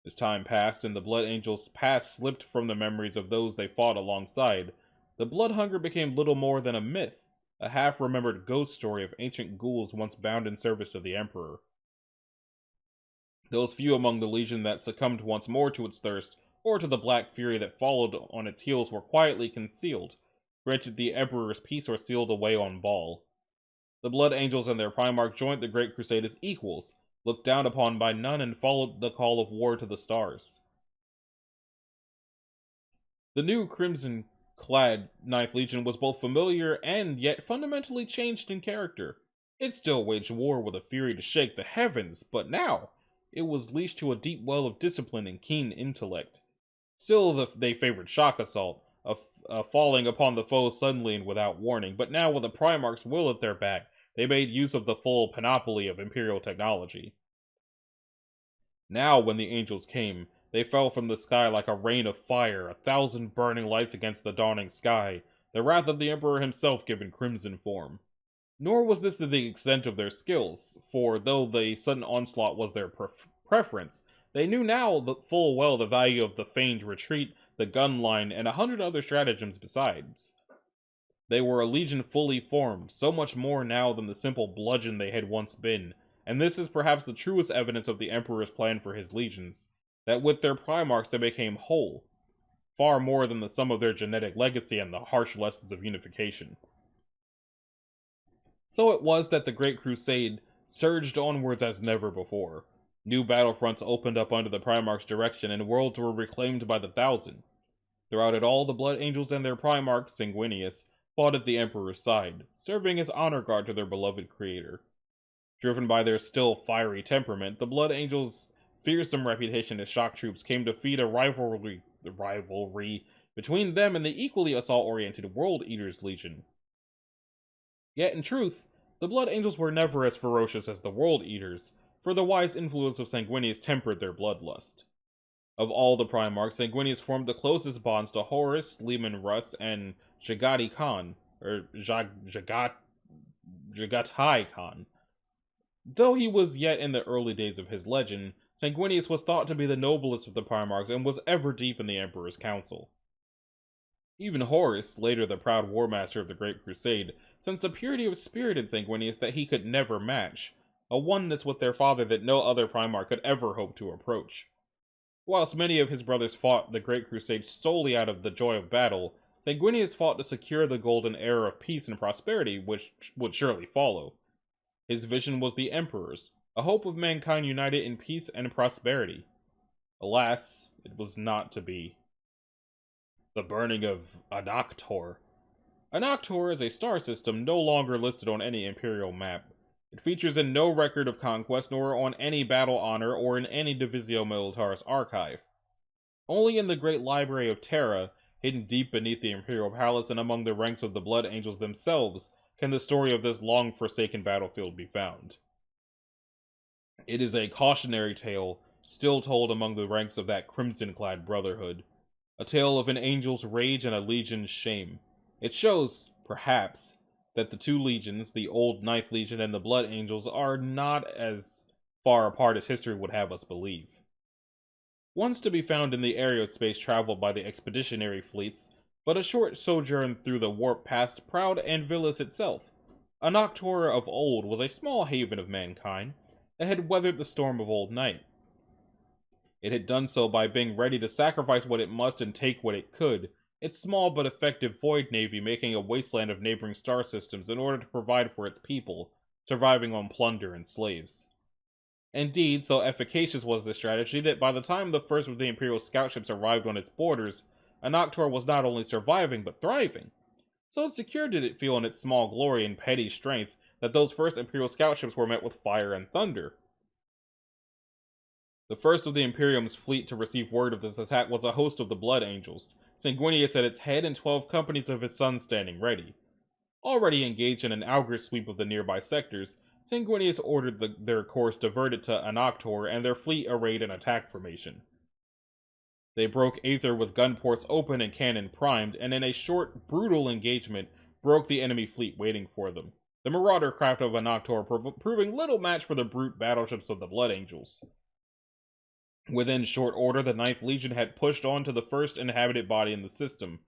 S1: As time passed and the Blood Angels' past slipped from the memories of those they fought alongside, the blood hunger became little more than a myth, a half-remembered ghost story of ancient ghouls once bound in service to the Emperor. Those few among the Legion that succumbed once more to its thirst, or to the black fury that followed on its heels, were quietly concealed, granted the Emperor's peace, or sealed away on Baal. The Blood Angels and their Primarch joined the Great Crusade as equals, looked down upon by none, and followed the call of war to the stars. The new crimson-clad Ninth Legion was both familiar and yet fundamentally changed in character. It still waged war with a fury to shake the heavens, but now it was leashed to a deep well of discipline and keen intellect. Still, they favored shock assault, falling upon the foe suddenly and without warning, but now with the Primarch's will at their back, they made use of the full panoply of Imperial technology. Now, when the angels came, they fell from the sky like a rain of fire, 1,000 burning lights against the dawning sky, the wrath of the Emperor himself given crimson form. Nor was this to the extent of their skills, for though the sudden onslaught was their preference, they knew now full well the value of the feigned retreat, the gun line, and 100 other stratagems besides. They were a legion fully formed, so much more now than the simple bludgeon they had once been, and this is perhaps the truest evidence of the Emperor's plan for his legions, that with their Primarchs they became whole. far more than the sum of their genetic legacy and the harsh lessons of unification. So it was that the Great Crusade surged onwards as never before. New battlefronts opened up under the Primarch's direction, and worlds were reclaimed by the thousand. Throughout it all, the Blood Angels and their Primarch, Sanguinius, fought at the Emperor's side, serving as honor guard to their beloved creator. Driven by their still fiery temperament, the Blood Angels' fearsome reputation as shock troops came to feed a rivalry between them and the equally assault-oriented World Eaters Legion. Yet in truth, the Blood Angels were never as ferocious as the World Eaters, for the wise influence of Sanguinius tempered their bloodlust. Of all the Primarchs, Sanguinius formed the closest bonds to Horus, Leman Russ, and Jagati Khan, or Jagatai Khan. Though he was yet in the early days of his legend, Sanguinius was thought to be the noblest of the Primarchs and was ever deep in the Emperor's council. Even Horus, later the proud war master of the Great Crusade, sensed a purity of spirit in Sanguinius that he could never match, a oneness with their father that no other Primarch could ever hope to approach. Whilst many of his brothers fought the Great Crusade solely out of the joy of battle, Sanguinius fought to secure the golden era of peace and prosperity which would surely follow. His vision was the Emperor's, a hope of mankind united in peace and prosperity. Alas, it was not to be. The burning of Anaktor. Anaktor is a star system no longer listed on any Imperial map. It features in no record of conquest, nor on any battle honor, or in any Divisio Militaris archive. Only in the Great Library of Terra, hidden deep beneath the Imperial Palace and among the ranks of the Blood Angels themselves, can the story of this long-forsaken battlefield be found. It is a cautionary tale, still told among the ranks of that crimson-clad brotherhood. A tale of an angel's rage and a legion's shame. It shows, perhaps, that the two legions, the old Ninth Legion and the Blood Angels, are not as far apart as history would have us believe. Once to be found in the aerospace traveled by the expeditionary fleets, but a short sojourn through the warp past proud Anvilus itself, Anaktor of old was a small haven of mankind that had weathered the storm of old night. It had done so by being ready to sacrifice what it must and take what it could, its small but effective void navy making a wasteland of neighboring star systems in order to provide for its people, surviving on plunder and slaves. Indeed, so efficacious was this strategy that by the time the first of the Imperial scout ships arrived on its borders, Anaktor was not only surviving but thriving. So secure did it feel in its small glory and petty strength that those first Imperial scout ships were met with fire and thunder. The first of the Imperium's fleet to receive word of this attack was a host of the Blood Angels, Sanguinius at its head and 12 companies of his sons standing ready. Already engaged in an augur sweep of the nearby sectors, Sanguinius ordered their course diverted to Anaktor and their fleet arrayed in attack formation. They broke Aether with gun ports open and cannon primed, and in a short, brutal engagement, broke the enemy fleet waiting for them, the marauder craft of Anaktor proving little match for the brute battleships of the Blood Angels. Within short order, the Ninth Legion had pushed on to the first inhabited body in the system,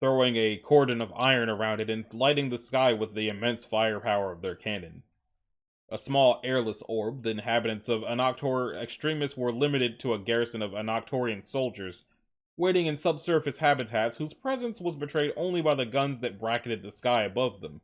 S1: throwing a cordon of iron around it and lighting the sky with the immense firepower of their cannon. A small airless orb, the inhabitants of Anaktor Extremis were limited to a garrison of Anaktorian soldiers, waiting in subsurface habitats whose presence was betrayed only by the guns that bracketed the sky above them.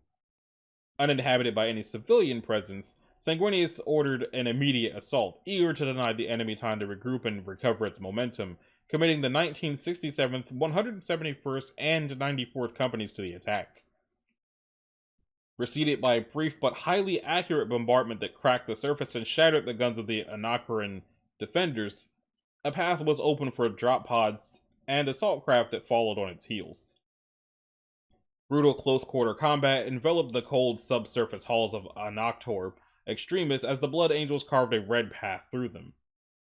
S1: Uninhabited by any civilian presence, Sanguinius ordered an immediate assault, eager to deny the enemy time to regroup and recover its momentum, committing the 1967th, 171st, and 94th companies to the attack. Preceded by a brief but highly accurate bombardment that cracked the surface and shattered the guns of the Anakran defenders, a path was opened for drop pods and assault craft that followed on its heels. Brutal close-quarter combat enveloped the cold subsurface halls of Anaktor Extremis as the Blood Angels carved a red path through them.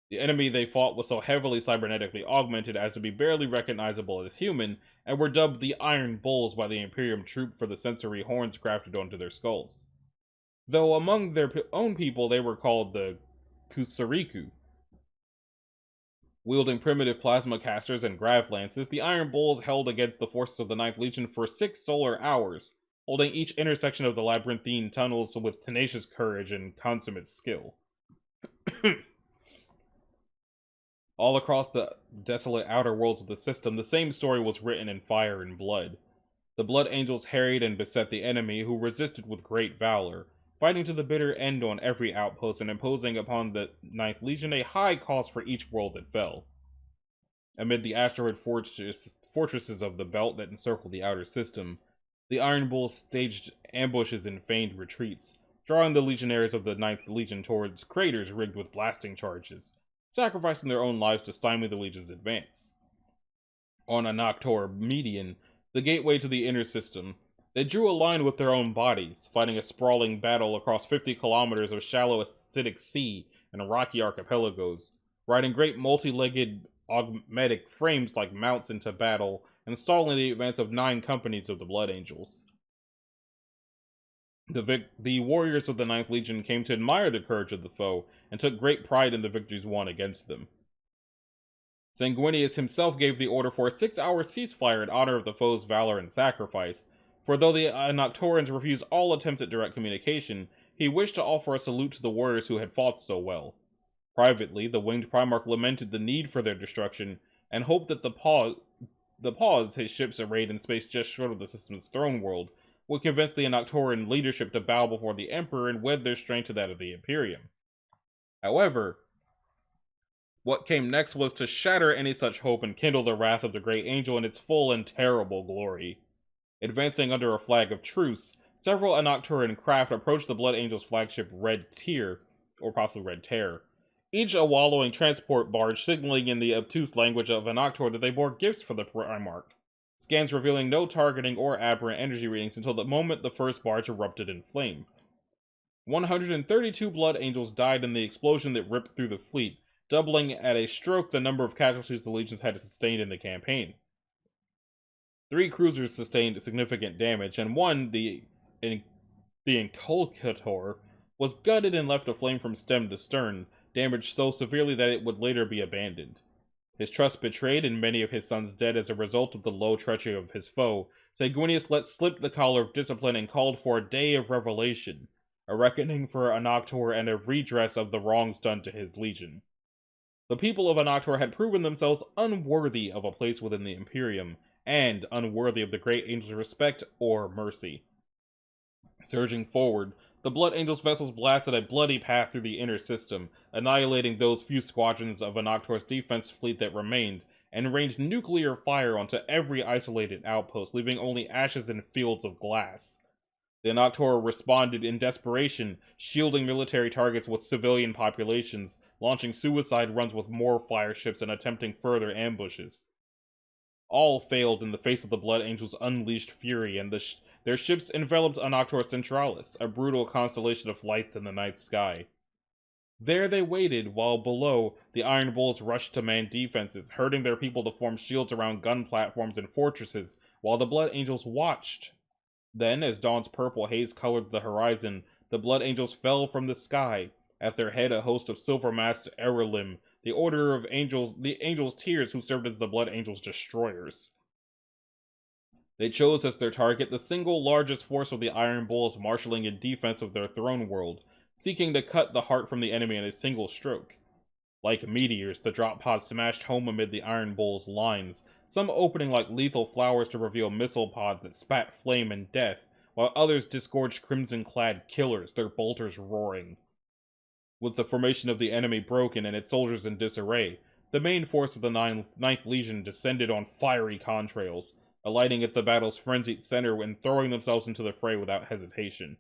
S1: The enemy they fought was so heavily cybernetically augmented as to be barely recognizable as human, and were dubbed the Iron Bulls by the Imperium troop for the sensory horns grafted onto their skulls. Though among their own people they were called the Kusariku. Wielding primitive plasma casters and grav lances, the Iron Bulls held against the forces of the Ninth Legion for 6 solar hours, holding each intersection of the labyrinthine tunnels with tenacious courage and consummate skill. All across the desolate outer worlds of the system, the same story was written in fire and blood. The Blood Angels harried and beset the enemy, who resisted with great valor, fighting to the bitter end on every outpost and imposing upon the Ninth Legion a high cost for each world that fell. Amid the asteroid fortresses of the belt that encircled the outer system, the Iron Bulls staged ambushes and feigned retreats, drawing the legionaries of the Ninth Legion towards craters rigged with blasting charges, sacrificing their own lives to stymie the Legion's advance. On a Noctor median, the gateway to the inner system, they drew a line with their own bodies, fighting a sprawling battle across 50 kilometers of shallow acidic sea and rocky archipelagos, riding great multi-legged augmetic frames like mounts into battle, and stalling the advance of 9 companies of the Blood Angels. The warriors of the Ninth Legion came to admire the courage of the foe, and took great pride in the victories won against them. Sanguinius himself gave the order for a 6-hour ceasefire in honor of the foe's valor and sacrifice, for though the Nocturans refused all attempts at direct communication, he wished to offer a salute to the warriors who had fought so well. Privately, the winged Primarch lamented the need for their destruction, and hoped that the pause his ships arrayed in space just short of the system's throne world would convince the Nocturan leadership to bow before the Emperor and wed their strength to that of the Imperium. However, what came next was to shatter any such hope and kindle the wrath of the Great Angel in its full and terrible glory. Advancing under a flag of truce, several Nocturan craft approached the Blood Angel's flagship Red Tear, or possibly Red Terror, each a wallowing transport barge signaling in the obtuse language of a Noctur that they bore gifts for the Primarch, scans revealing no targeting or aberrant energy readings until the moment the first barge erupted in flame. 132 Blood Angels died in the explosion that ripped through the fleet, doubling at a stroke the number of casualties the legions had sustained in the campaign. 3 cruisers sustained significant damage, and one, the Inculcator, was gutted and left aflame from stem to stern, damaged so severely that it would later be abandoned. His trust betrayed and many of his sons dead as a result of the low treachery of his foe, Sanguinius let slip the collar of discipline and called for a day of revelation, a reckoning for Anoctor and a redress of the wrongs done to his legion. The people of Anoctor had proven themselves unworthy of a place within the Imperium, and unworthy of the Great Angel's respect or mercy. Surging forward, the Blood Angel's vessels blasted a bloody path through the inner system, annihilating those few squadrons of Anoctor's defense fleet that remained, and rained nuclear fire onto every isolated outpost, leaving only ashes and fields of glass. The Noctor responded in desperation, shielding military targets with civilian populations, launching suicide runs with more fire ships and attempting further ambushes. All failed in the face of the Blood Angels' unleashed fury, and their ships enveloped Anoctor Centralis, a brutal constellation of lights in the night sky. There they waited, while below, the Iron Bulls rushed to man defenses, herding their people to form shields around gun platforms and fortresses, while the Blood Angels watched. Then, as dawn's purple haze colored the horizon, the Blood Angels fell from the sky, at their head a host of silver-masked Erelim, the Angels' Tears who served as the Blood Angels' destroyers. They chose as their target the single largest force of the Iron Bulls marshalling in defense of their throne world, seeking to cut the heart from the enemy in a single stroke. Like meteors, the drop pods smashed home amid the Iron Bulls' lines, some opening like lethal flowers to reveal missile pods that spat flame and death, while others disgorged crimson-clad killers, their bolters roaring. With the formation of the enemy broken and its soldiers in disarray, the main force of the Ninth Legion descended on fiery contrails, alighting at the battle's frenzied center and throwing themselves into the fray without hesitation.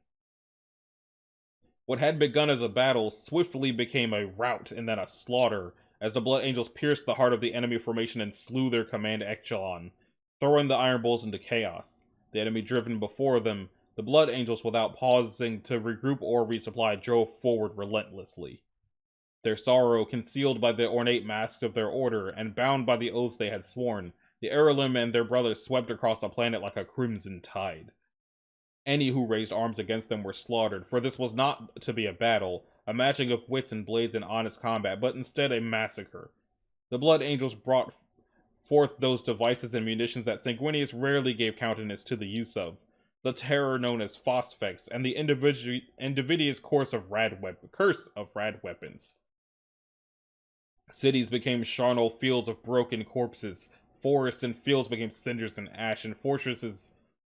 S1: What had begun as a battle swiftly became a rout and then a slaughter, as the Blood Angels pierced the heart of the enemy formation and slew their command echelon, throwing the Iron Bulls into chaos. The enemy driven before them, the Blood Angels, without pausing to regroup or resupply, drove forward relentlessly. Their sorrow concealed by the ornate masks of their order, and bound by the oaths they had sworn, the Erelim and their brothers swept across the planet like a crimson tide. Any who raised arms against them were slaughtered, for this was not to be a battle, a matching of wits and blades in honest combat, but instead a massacre. The Blood Angels brought forth those devices and munitions that Sanguinius rarely gave countenance to the use of, the terror known as phosphex, and the invidious curse of rad weapons. Cities became charnel fields of broken corpses, forests and fields became cinders and ash, and fortresses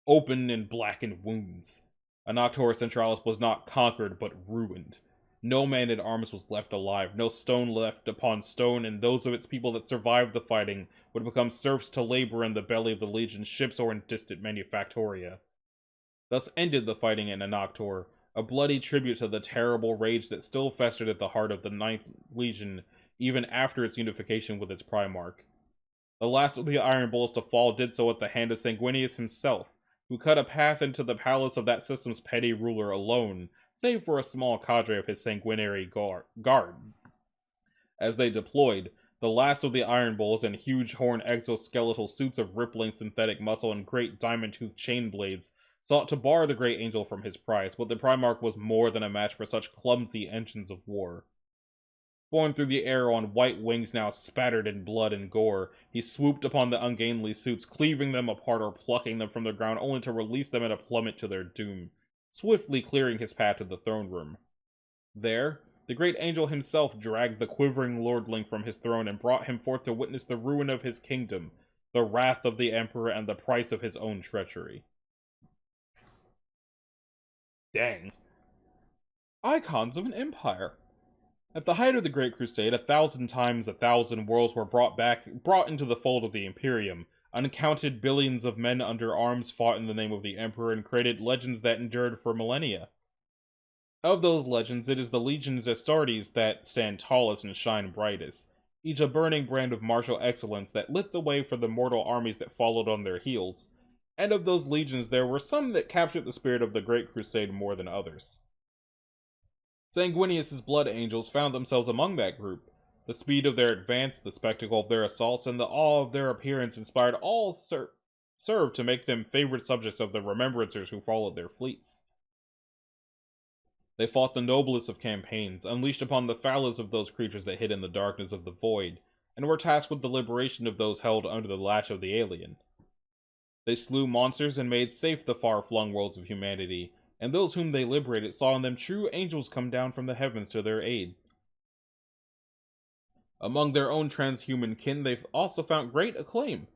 S1: open and blackened wounds. Anactor Centralis was not conquered, but ruined. No man in arms was left alive, no stone left upon stone, and those of its people that survived the fighting would become serfs to labor in the belly of the Legion's ships or in distant manufactoria. Thus ended the fighting in Anactor, a bloody tribute to the terrible rage that still festered at the heart of the Ninth Legion even after its unification with its Primarch. The last of the Iron Bulls to fall did so at the hand of Sanguinius himself, who cut a path into the palace of that system's petty ruler alone, save for a small cadre of his sanguinary guard. As they deployed, the last of the Iron Bulls in huge horn exoskeletal suits of rippling synthetic muscle and great diamond-toothed chain blades sought to bar the Great Angel from his prize, but the Primarch was more than a match for such clumsy engines of war. Borne through the air on white wings now spattered in blood and gore, he swooped upon the ungainly suits, cleaving them apart or plucking them from the ground only to release them in a plummet to their doom, swiftly clearing his path to the throne room. There, the Great Angel himself dragged the quivering lordling from his throne and brought him forth to witness the ruin of his kingdom, the wrath of the Emperor, and the price of his own treachery. Dang. Icons of an empire. At the height of the Great Crusade, 1,000 times 1,000 worlds were brought into the fold of the Imperium. Uncounted billions of men under arms fought in the name of the Emperor and created legends that endured for millennia. Of those legends, it is the legions Astartes that stand tallest and shine brightest, each a burning brand of martial excellence that lit the way for the mortal armies that followed on their heels. And of those legions, there were some that captured the spirit of the Great Crusade more than others. Sanguinius' Blood Angels found themselves among that group. The speed of their advance, the spectacle of their assaults, and the awe of their appearance inspired all served to make them favorite subjects of the remembrancers who followed their fleets. They fought the noblest of campaigns, unleashed upon the foulest of those creatures that hid in the darkness of the void, and were tasked with the liberation of those held under the lash of the alien. They slew monsters and made safe the far-flung worlds of humanity, and those whom they liberated saw in them true angels come down from the heavens to their aid. Among their own transhuman kin, they also found great acclaim,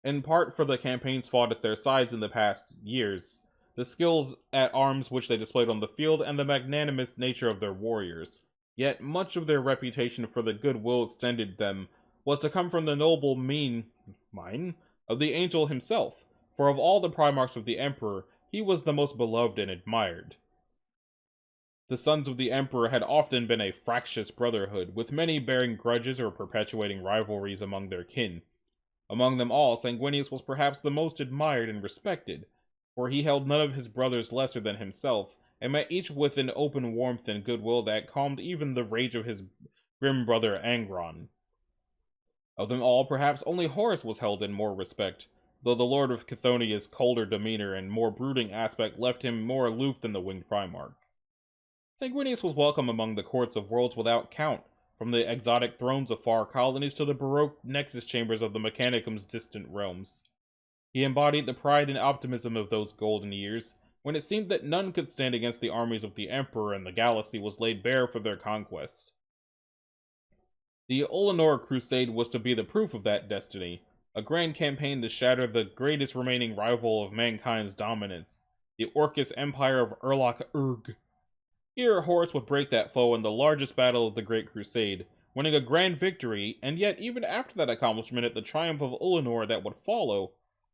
S1: in part for the campaigns fought at their sides in the past years, the skills at arms which they displayed on the field, and the magnanimous nature of their warriors. Yet much of their reputation for the goodwill extended them was to come from the noble mien of the angel himself, for of all the Primarchs of the Emperor, he was the most beloved and admired. The sons of the Emperor had often been a fractious brotherhood, with many bearing grudges or perpetuating rivalries among their kin. Among them all, Sanguinius was perhaps the most admired and respected, for he held none of his brothers lesser than himself, and met each with an open warmth and goodwill that calmed even the rage of his grim brother Angron. Of them all, perhaps only Horus was held in more respect, though the Lord of Chthonia's colder demeanor and more brooding aspect left him more aloof than the winged Primarch. Sanguinius was welcome among the courts of worlds without count, from the exotic thrones of far colonies to the baroque nexus chambers of the Mechanicum's distant realms. He embodied the pride and optimism of those golden years, when it seemed that none could stand against the armies of the Emperor and the galaxy was laid bare for their conquest. The Olenor Crusade was to be the proof of that destiny, a grand campaign to shatter the greatest remaining rival of mankind's dominance, the Orcus Empire of Urlach Urg. Here, Horus would break that foe in the largest battle of the Great Crusade, winning a grand victory, and yet even after that accomplishment at the triumph of Olenor that would follow,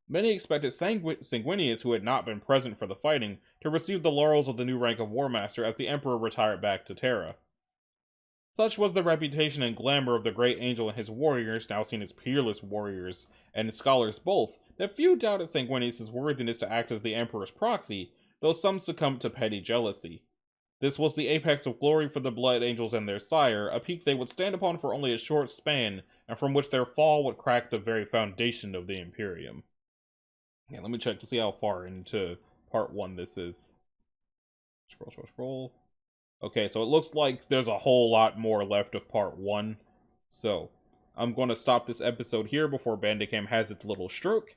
S1: many expected Sanguinius, who had not been present for the fighting, to receive the laurels of the new rank of War Master as the Emperor retired back to Terra. Such was the reputation and glamour of the Great Angel and his warriors, now seen as peerless warriors, and scholars both, that few doubted Sanguinius' worthiness to act as the Emperor's proxy, though some succumbed to petty jealousy. This was the apex of glory for the Blood Angels and their sire, a peak they would stand upon for only a short span, and from which their fall would crack the very foundation of the Imperium. Yeah, let me check to see how far into part 1 this is. Scroll. Okay, so it looks like there's a whole lot more left of part 1. So, I'm going to stop this episode here before Bandicam has its little stroke.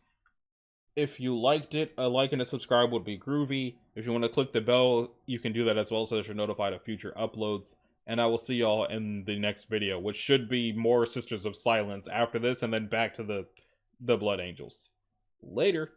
S1: If you liked it, a like and a subscribe would be groovy. If you want to click the bell, you can do that as well so that you're notified of future uploads. and I will see y'all in the next video, which should be more Sisters of Silence after this, and then back to the Blood Angels. Later.